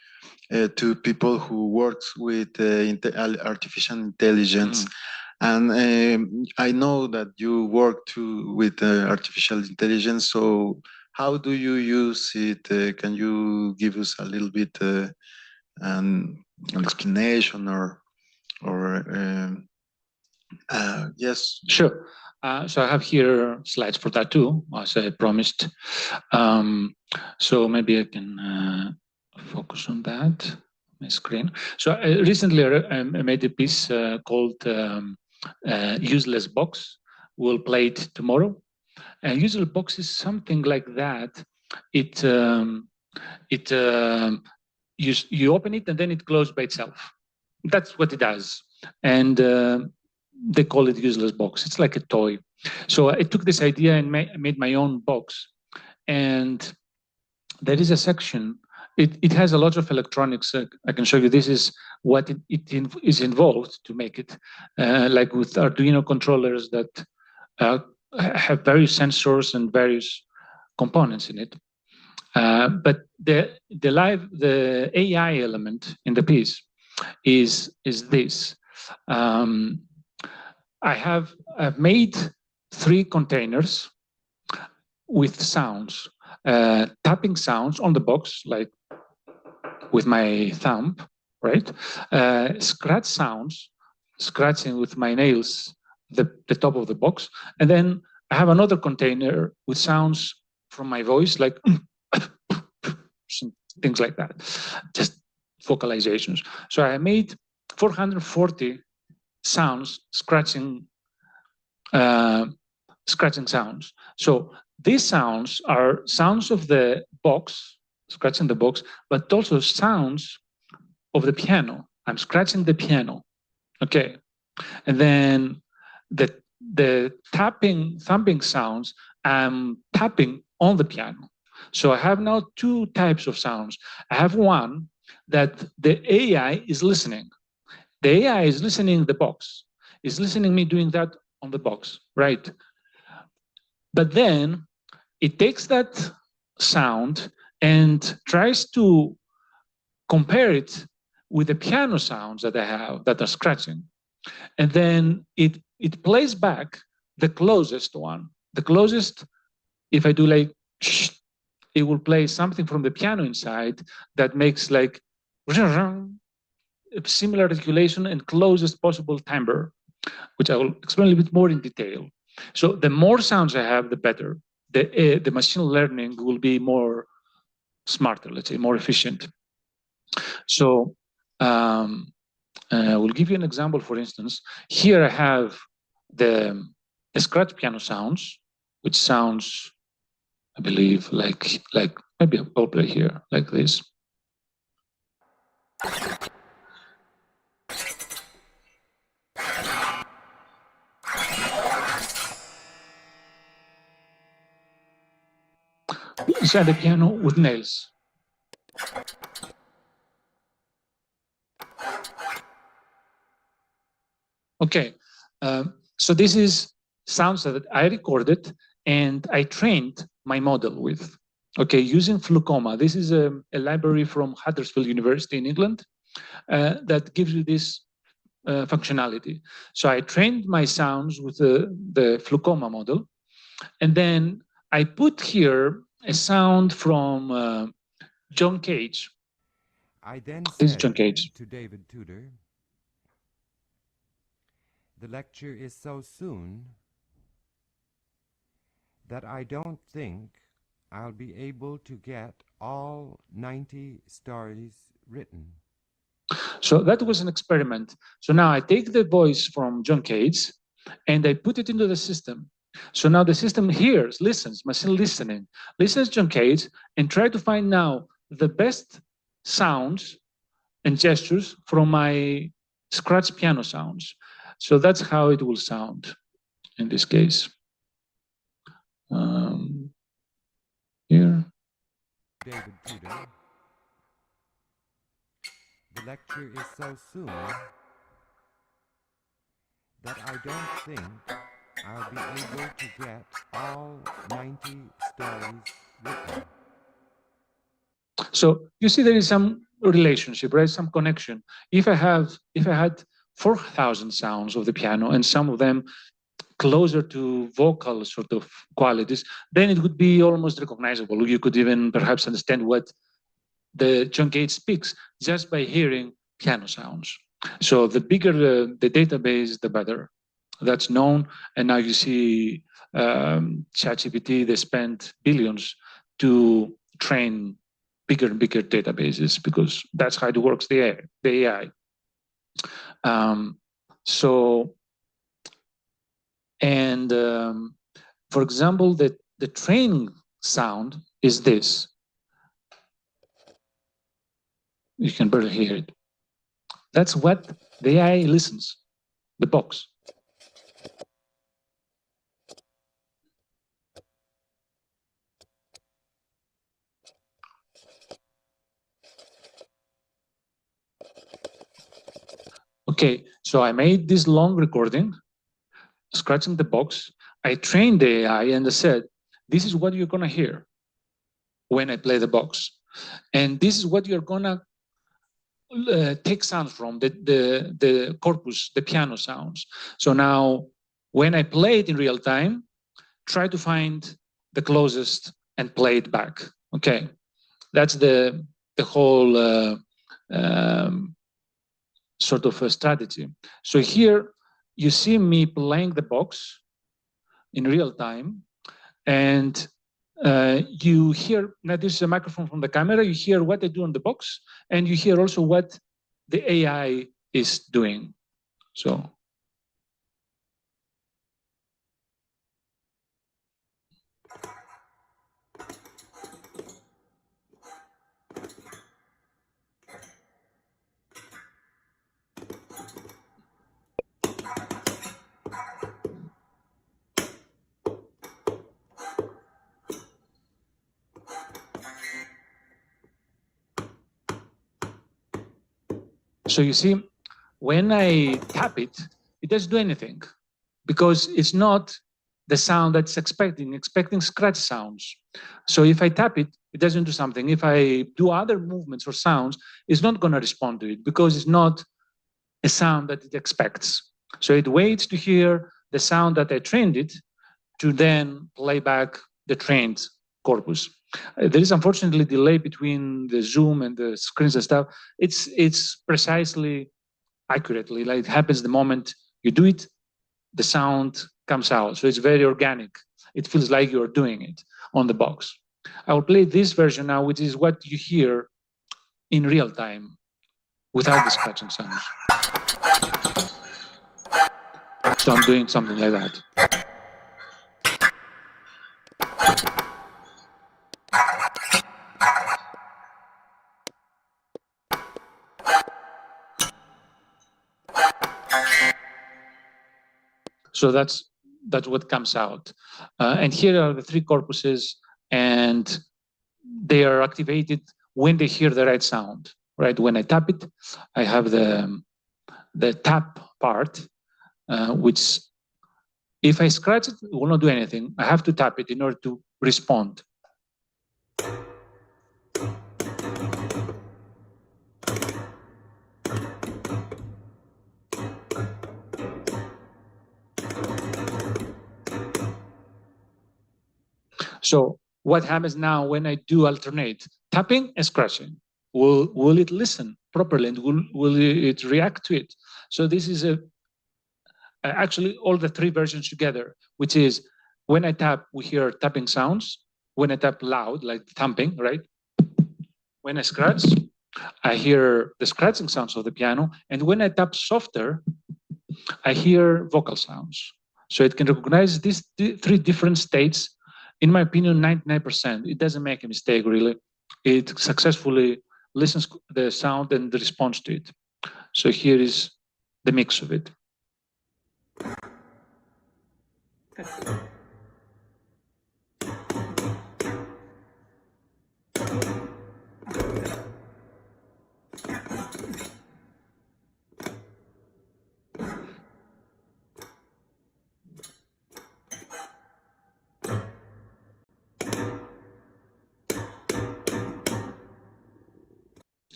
two people who work with artificial intelligence. And I know that you work too with artificial intelligence. So how do you use it? Can you give us a little bit an explanation or yes? Sure. So I have here slides for that too, as I promised. So maybe I can focus on that, my screen. So recently I made a piece called Useless Box. We'll play it tomorrow. And useless box is something like that. You open it and then it closes by itself. That's what it does. And they call it useless box. It's like a toy. So I took this idea and made my own box. And there is a section. It has a lot of electronics. I can show you. This is what is involved to make it, like with Arduino controllers that have various sensors and various components in it. But the AI element in the piece is this. I've made 3 containers with sounds, tapping sounds on the box, like with my thumb, right? Scratch sounds, scratching with my nails, the top of the box. And then I have another container with sounds from my voice, like things like that, just vocalizations. So I made 440 sounds, scratching sounds. So these sounds are sounds of the box, scratching the box, but also sounds of the piano. I'm scratching the piano, okay? And then the tapping, thumping sounds, I'm tapping on the piano. So I have now 2 types of sounds. I have one that the AI is listening. The AI is listening the box, is listening me doing that on the box, right? But then it takes that sound and tries to compare it with the piano sounds that I have that are scratching. And then it plays back the closest one. The closest, if I do like, it will play something from the piano inside that makes like similar articulation and closest possible timbre, which I will explain a little bit more in detail. So the more sounds I have, the better. The machine learning will be more smarter, let's say, more efficient. So we'll give you an example, for instance. Here I have the scratch piano sounds, which sounds, I believe, like maybe I'll play here, like this. inside the piano with nails. Okay, so this is sounds that I recorded and I trained my model with. Okay, using Flukoma. This is a library from Huddersfield University in England that gives you this functionality. So I trained my sounds with the Flukoma model, and then I put here a sound from John Cage. I then This is said John Cage. to David Tudor, "The lecture is so soon that I don't think I'll be able to get all 90 stories written." So that was an experiment. So now I take the voice from John Cage and I put it into the system. So now the system hears, listens, machine listening, listens John Cage and try to find now the best sounds and gestures from my scratch piano sounds. So that's how it will sound in this case. Here. David Tudor, "The lecture is so soon that I don't think I'll be able to get all 90 stories written." So you see there is some relationship, right? Some connection. If I had 4,000 sounds of the piano and some of them closer to vocal sort of qualities, then it would be almost recognizable. You could even perhaps understand what the John Cage speaks just by hearing piano sounds. So the bigger the database, the better. That's known. And now you see ChatGPT, they spent billions to train bigger and bigger databases because that's how it works, the AI. For example, the training sound is this. You can barely hear it. That's what the AI listens, the box. Okay, so I made this long recording, scratching the box. I trained the AI and I said, this is what you're gonna hear when I play the box. And this is what you're gonna take sounds from, the corpus, the piano sounds. So now, when I play it in real time, try to find the closest and play it back. Okay, that's the whole sort of a strategy. So here you see me playing the box in real time, and you hear, now this is a microphone from the camera, you hear what I do on the box, and you hear also what the AI is doing. So. So you see, when I tap it, it doesn't do anything because it's not the sound that's expecting scratch sounds. So if I tap it, it doesn't do something. If I do other movements or sounds, it's not going to respond to it because it's not a sound that it expects. So it waits to hear the sound that I trained it to then play back the trained corpus. There is unfortunately delay between the zoom and the screens and stuff. It's precisely accurately, like it happens the moment you do it, the sound comes out. So it's very organic. It feels like you're doing it on the box. I will play this version now, which is what you hear in real time without the scratching sounds. So I'm doing something like that. So that's what comes out. And here are the three corpuses, and they are activated when they hear the right sound, right? When I tap it, I have the tap part, which if I scratch it, it will not do anything. I have to tap it in order to respond. So what happens now when I do alternate tapping and scratching? Will it listen properly and will it react to it? So this is actually all the three versions together, which is when I tap, we hear tapping sounds. When I tap loud, like thumping, right? When I scratch, I hear the scratching sounds of the piano. And when I tap softer, I hear vocal sounds. So it can recognize these three different states. In my opinion, 99%. It doesn't make a mistake, really. It successfully listens to the sound and responds to it. So here is the mix of it.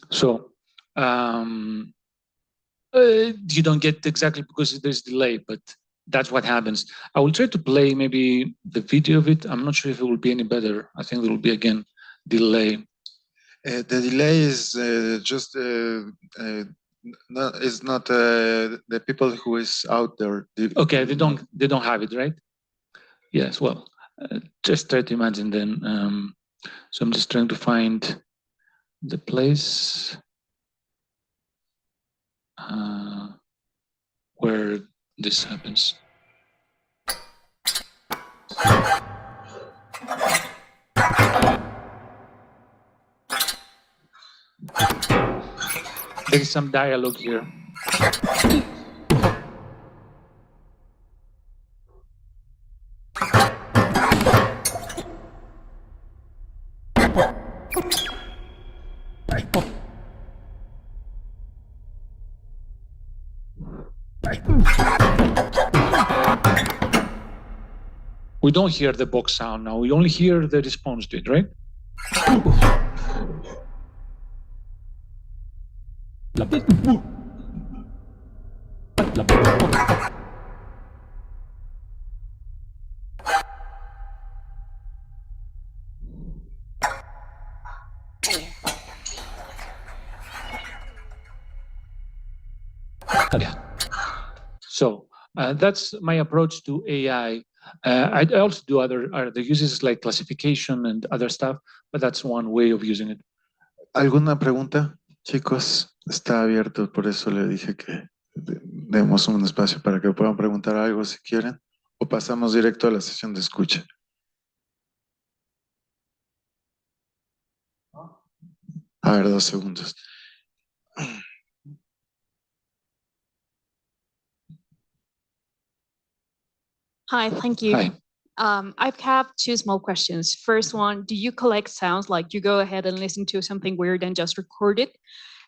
So you don't get exactly because there's delay, but that's what happens. I will try to play maybe the video of it. I'm not sure if it will be any better. I think there will be again delay. The delay is just it's not the people who is out there. Okay, they don't have it, right? Yes. Well, just try to imagine then. So I'm just trying to find the place where this happens. There is some dialogue here. We don't hear the box sound now. We only hear the response to it, right? Yeah. So that's my approach to AI. I also do other uses like classification and other stuff, but that's one way of using it. ¿Alguna pregunta, chicos? Está abierto, por eso le dije que demos un espacio para que puedan preguntar algo si quieren, o pasamos directo a la sesión de escucha. A ver, 2 segundos. Hi, thank you. Hi. I have two small questions. First one, do you collect sounds, like you go ahead and listen to something weird and just record it?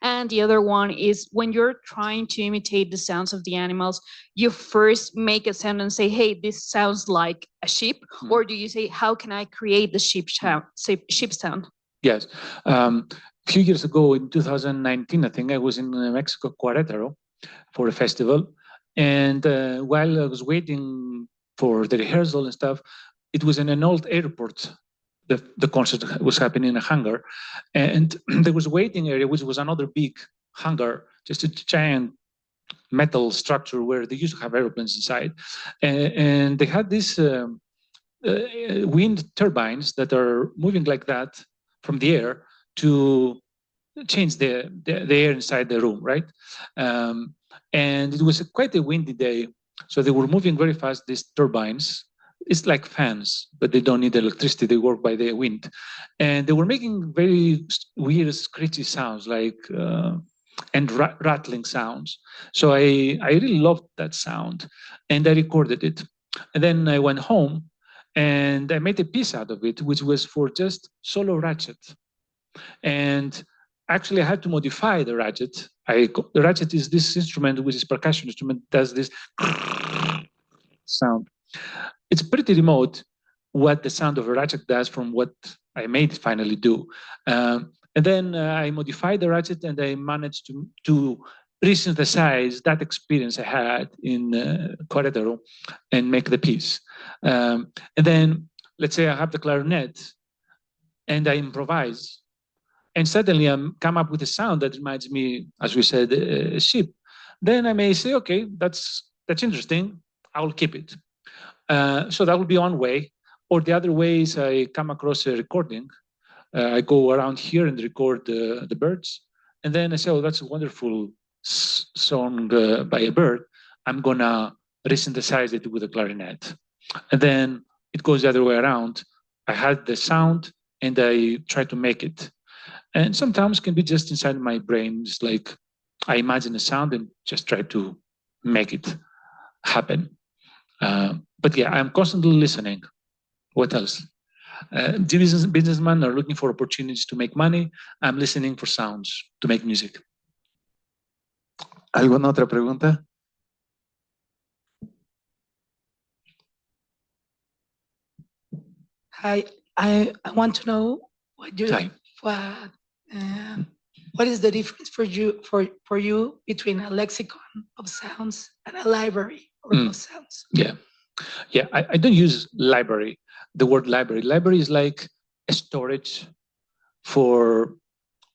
And the other one is when you're trying to imitate the sounds of the animals, you first make a sound and say, hey, this sounds like a sheep, or do you say, how can I create the sheep sound? Yes. A few years ago in 2019, I think I was in Mexico, Querétaro, for a festival. And while I was waiting for the rehearsal and stuff, it was in an old airport. The concert was happening in a hangar, and there was a waiting area, which was another big hangar, just a giant metal structure where they used to have airplanes inside. And they had these wind turbines that are moving like that from the air to change the air inside the room, right? And it was quite a windy day. So they were moving very fast, these turbines. It's like fans, but they don't need electricity. They work by the wind. And they were making very weird, screechy sounds, like and rattling sounds. So I really loved that sound, and I recorded it. And then I went home, And I made a piece out of it, which was for just solo ratchet. And actually, I had to modify the ratchet. The ratchet is this instrument, which is percussion instrument, does this sound. It's pretty remote what the sound of a ratchet does from what I made it finally do. And then I modified the ratchet, and I managed to resynthesize that experience I had in Querétaro and make the piece. And then, let's say I have the clarinet, and I improvise, and suddenly I come up with a sound that reminds me, as we said, a sheep. Then I may say, okay, that's interesting. I will keep it. So that would be one way. Or the other way is I come across a recording. I go around here and record the birds. And then I say, oh, that's a wonderful song by a bird. I'm going to resynthesize it with a clarinet. And then it goes the other way around. I had the sound and I try to make it. And sometimes it can be just inside my brain, just like I imagine a sound and just try to make it happen. But yeah, I'm constantly listening. What else? Businessmen are looking for opportunities to make money. I'm listening for sounds to make music. ¿Alguna otra pregunta? Hi, I want to know what is the difference for you between a lexicon of sounds and a library of sounds? Yeah, I don't use library, the word library. Library is like a storage for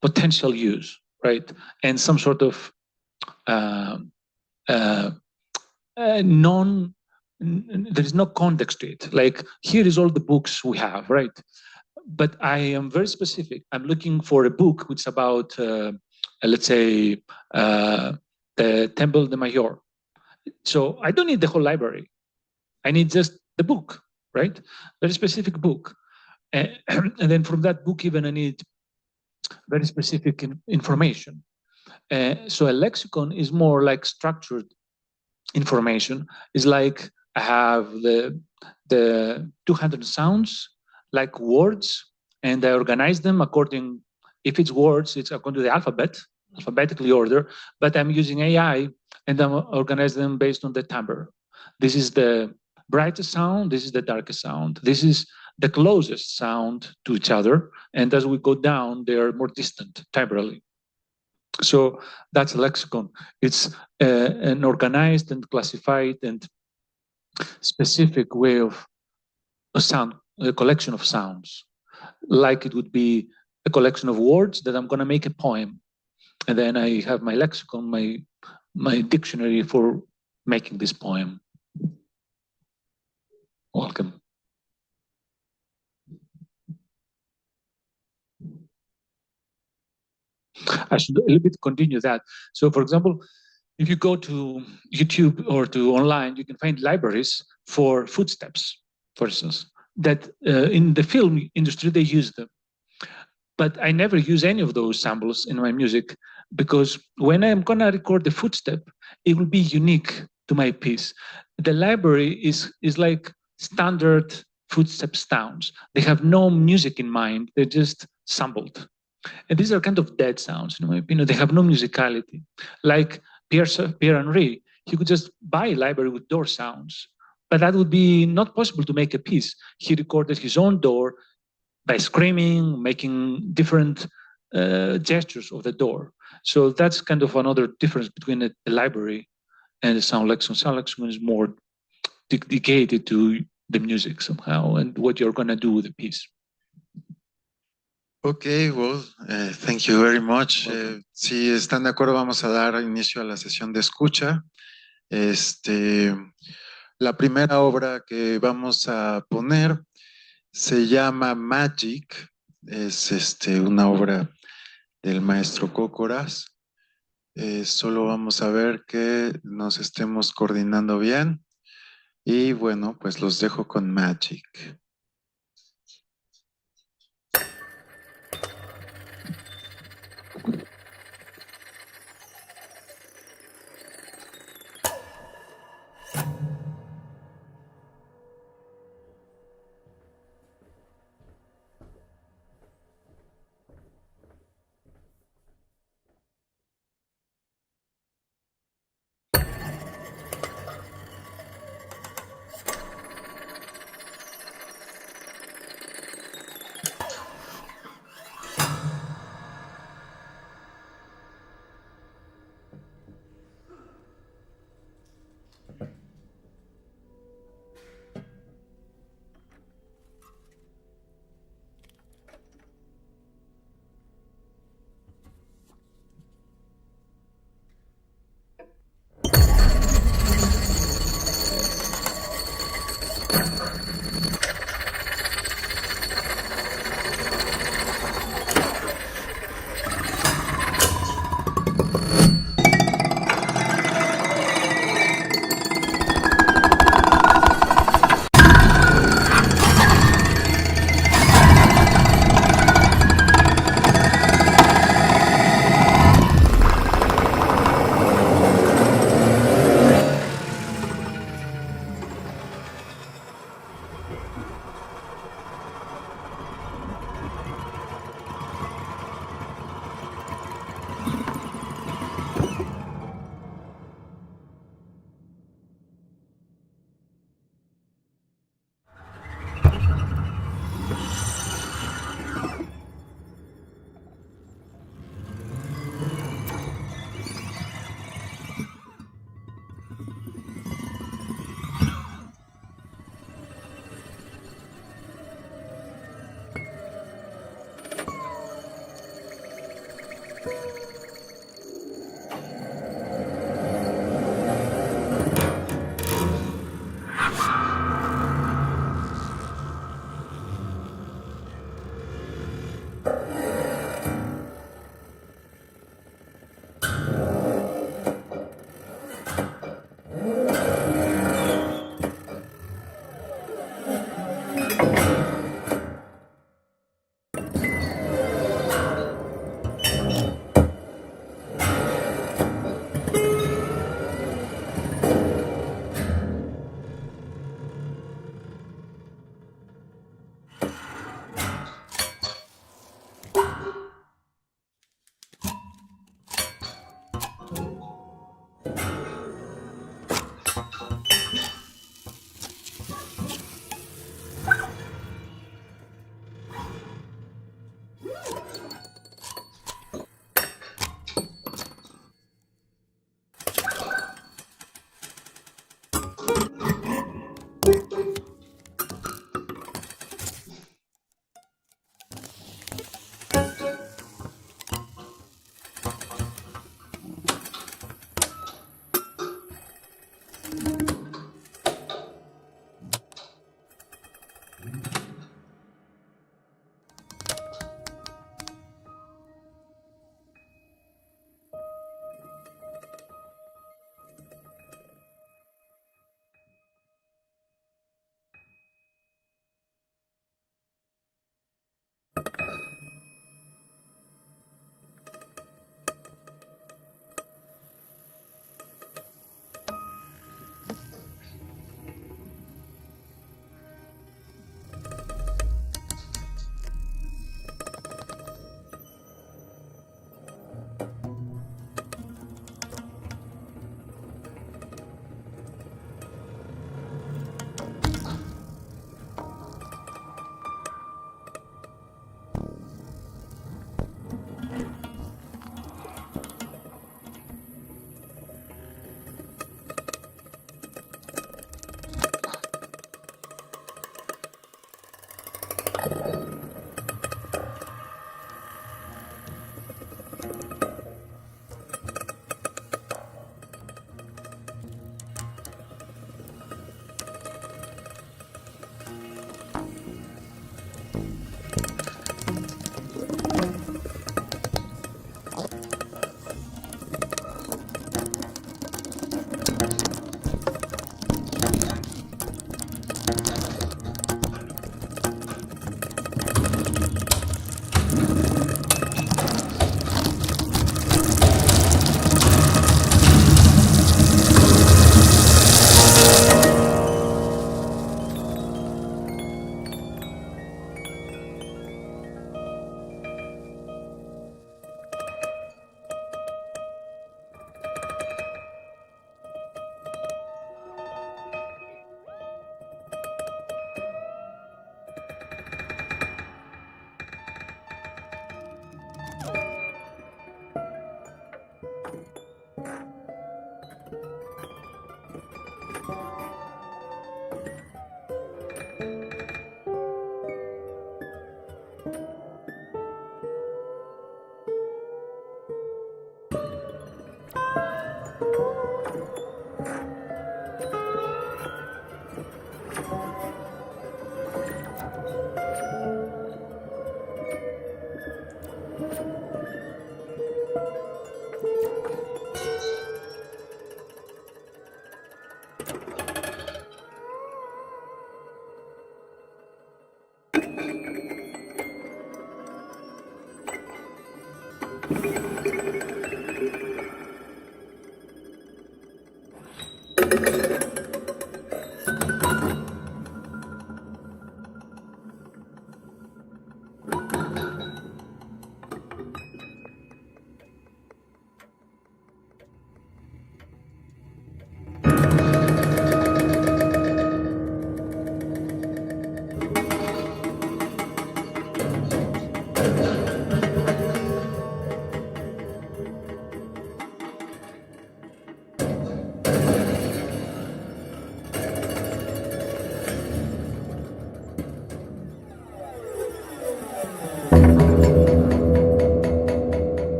potential use, right? And some sort of there is no context to it. Like, here is all the books we have, right? But I am very specific. I'm looking for a book which is about, let's say, the Temple de Mayor. So I don't need the whole library. I need just the book, right? Very specific book. And then from that book, even I need very specific information. So a lexicon is more like structured information. It's like I have the 200 sounds, like words, and I organize them according, if it's words, it's according to the alphabetically order, but I'm using AI and I'm organizing them based on the timbre. This is the brightest sound, this is the darkest sound, this is the closest sound to each other, and as we go down, they are more distant timbrally. So that's a lexicon. It's an organized and classified and specific way of a sound, a collection of sounds, like it would be a collection of words that I'm going to make a poem. And then I have my lexicon, my dictionary for making this poem. Welcome. I should a little bit continue that. So, for example, if you go to YouTube or to online, you can find libraries for footsteps, for instance, that in the film industry, they use them. But I never use any of those samples in my music, because when I'm going to record the footstep, it will be unique to my piece. The library is like standard footstep sounds. They have no music in mind. They're just sampled. And these are kind of dead sounds, in my opinion. They have no musicality. Like Pierre-Henry, he could just buy a library with door sounds, but that would be not possible to make a piece. He recorded his own door by screaming, making different gestures of the door. So that's kind of another difference between a library and a sound lexicon. Sound lexicon is more dedicated to the music somehow and what you're going to do with the piece. Okay, well, thank you very much. Si están de acuerdo, vamos a dar inicio a la sesión de escucha. La primera obra que vamos a poner se llama Magic. Es una obra del maestro Kokoras. Solo vamos a ver que nos estemos coordinando bien. Y bueno, pues los dejo con Magic.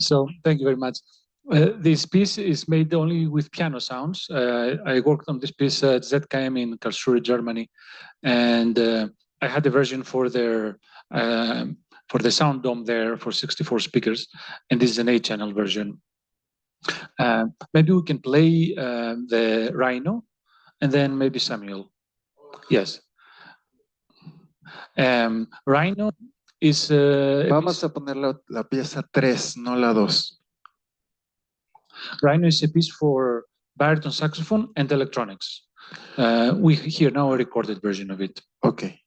So thank you very much. This piece is made only with piano sounds. I worked on this piece at ZKM in Karlsruhe, Germany, and I had a version for the sound dome there for 64 speakers, and this is an 8-channel version. Maybe we can play the Rhino, and then maybe Samuel. Yes. Rhino is... Vamos a poner la pieza 3, no la 2. Rhino is a piece for baritone saxophone and electronics. We hear now a recorded version of it. Okay.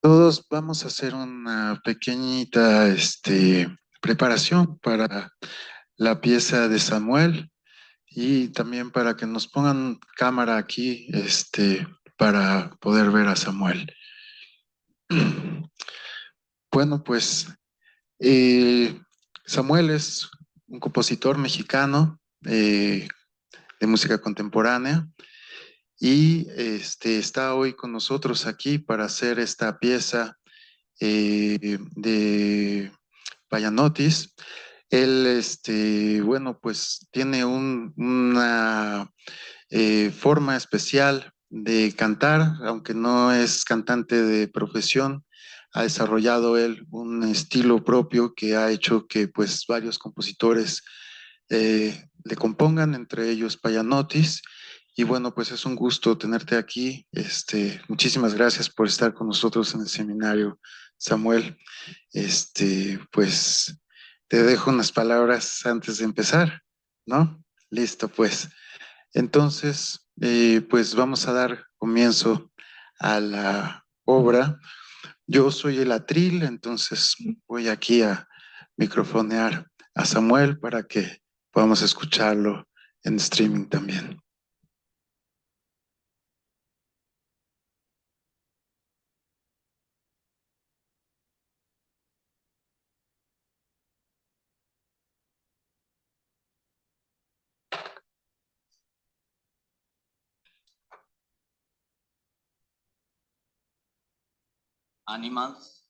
Todos vamos a hacer una pequeñita preparación para la pieza de Samuel y también para que nos pongan cámara aquí para poder ver a Samuel. Bueno, pues Samuel es un compositor mexicano de música contemporánea y está hoy con nosotros aquí para hacer esta pieza de Panayiotis. Él, bueno, pues tiene una forma especial de cantar, aunque no es cantante de profesión. Ha desarrollado él un estilo propio que ha hecho que pues varios compositores le compongan, entre ellos Panayiotis. Y bueno, pues es un gusto tenerte aquí. Muchísimas gracias por estar con nosotros en el seminario, Samuel. Pues te dejo unas palabras antes de empezar, ¿no? Listo, pues. Entonces, pues vamos a dar comienzo a la obra. Yo soy el atril, entonces voy aquí a microfonear a Samuel para que podamos escucharlo en streaming también. Animals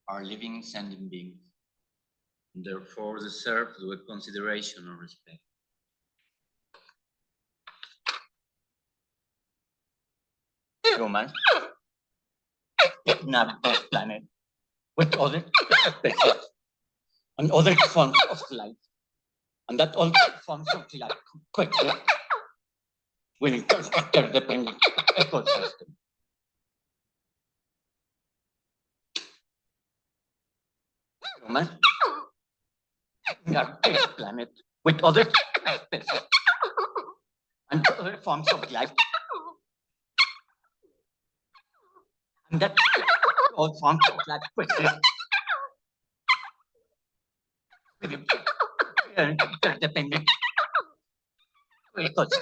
are living sentient beings. Therefore, deserve with consideration or respect. Humans inhabit this planet with other species and other forms of life, and that all forms of life quickly will interdependent ecosystem. Humans inhabit this planet with other species and other forms of life, and that all forms of life quickly will interdependent ecosystem.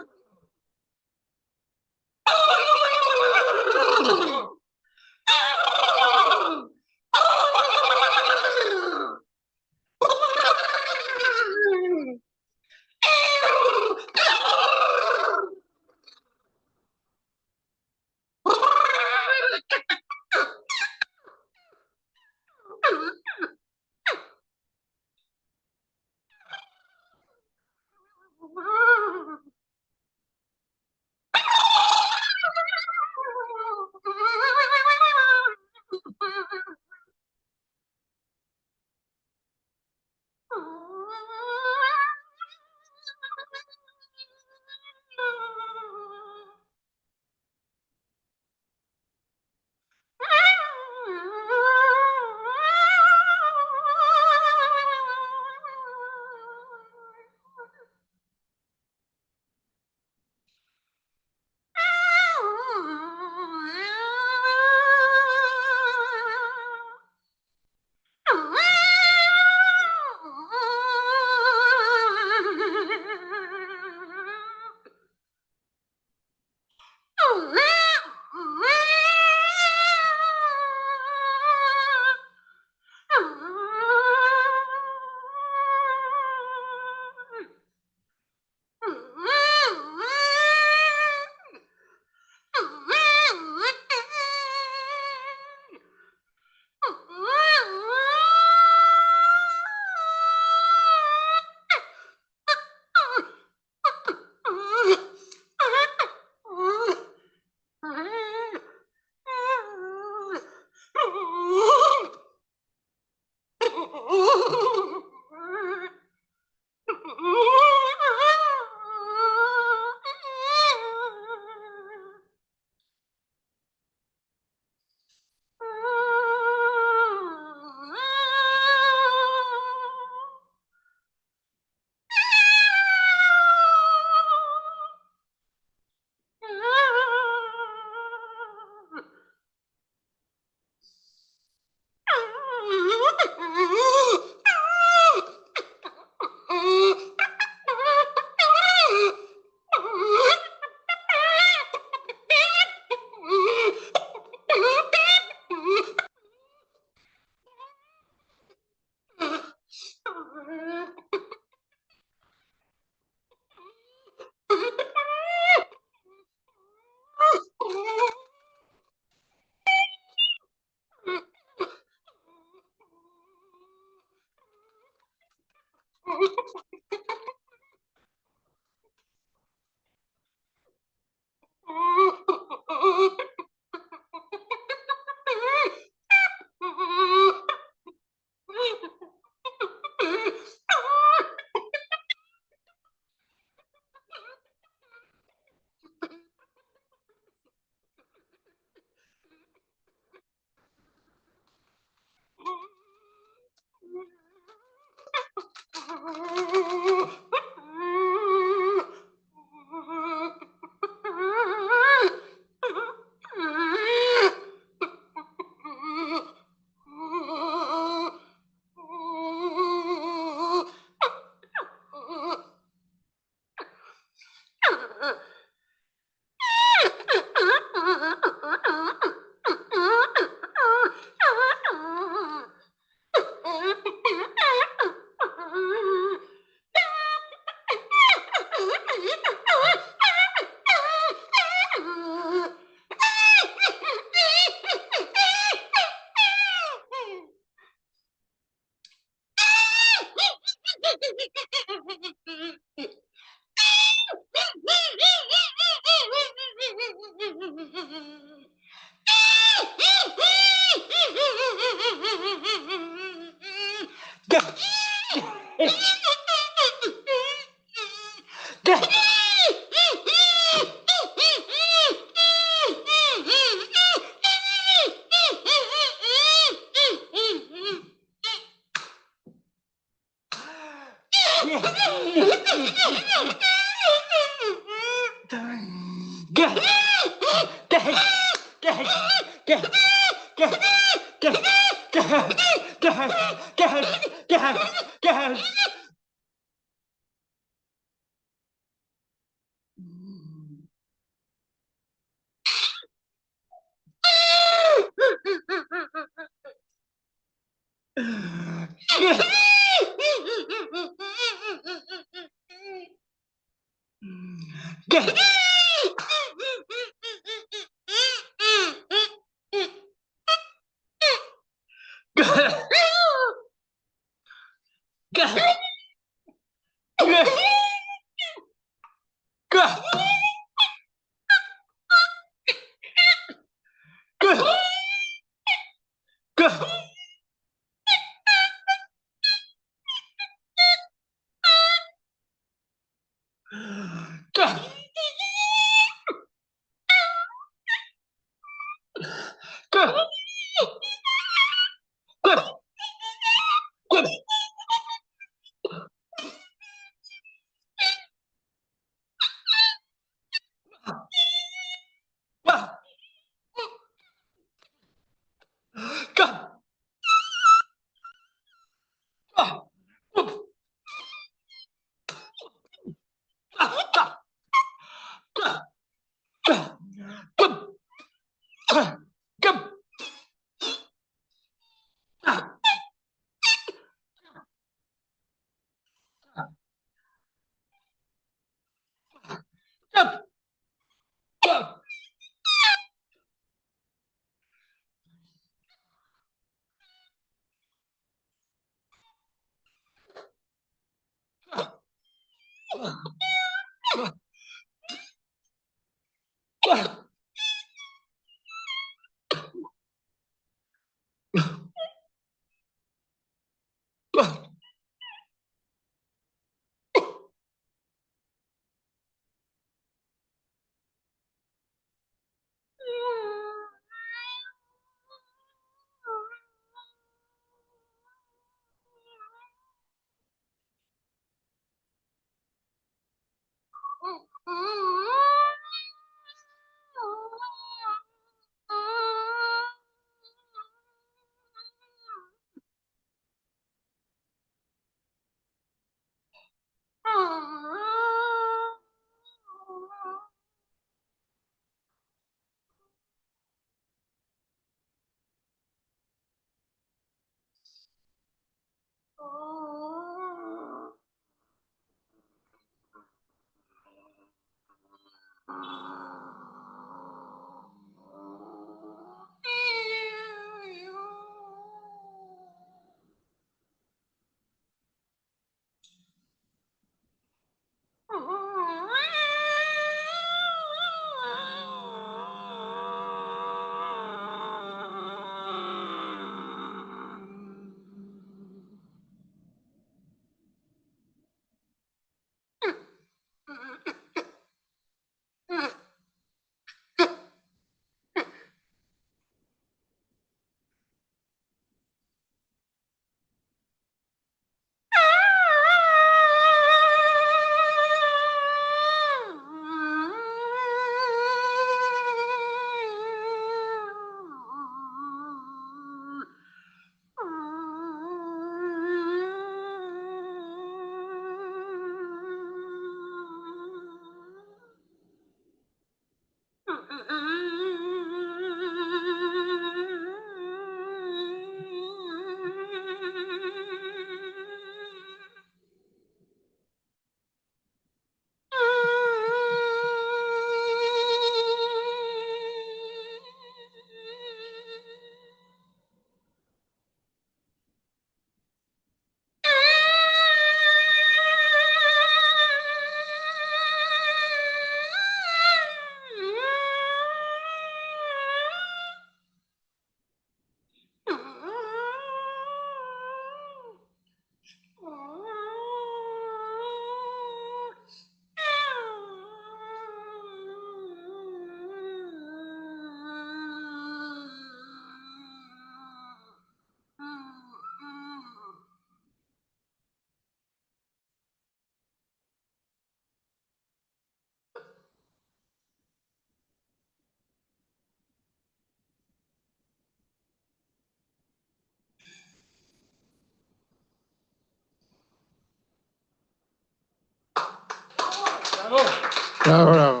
Bravo. Bravo, bravo.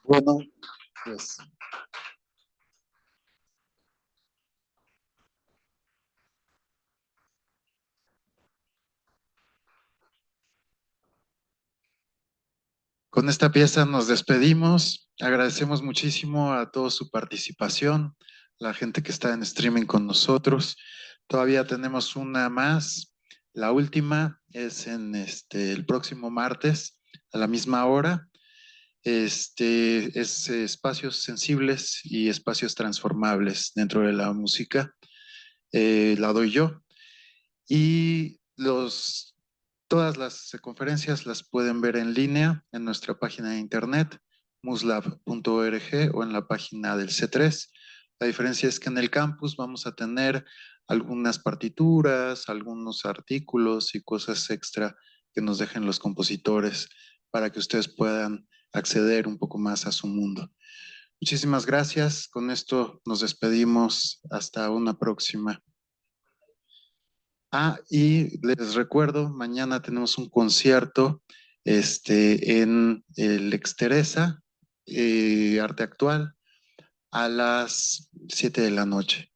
Bueno, pues con esta pieza nos despedimos. Agradecemos muchísimo a toda su participación, la gente que está en streaming con nosotros. Todavía tenemos una más. La última es en el próximo martes a la misma hora. Es espacios sensibles y espacios transformables dentro de la música. La doy yo. Y todas las conferencias las pueden ver en línea en nuestra página de internet, muslab.org, o en la página del C3. La diferencia es que en el campus vamos a tener algunas partituras, algunos artículos y cosas extra que nos dejen los compositores para que ustedes puedan acceder un poco más a su mundo. Muchísimas gracias. Con esto nos despedimos. Hasta una próxima. Y les recuerdo, mañana tenemos un concierto en el Exteresa, Arte Actual, a las 7 de la noche.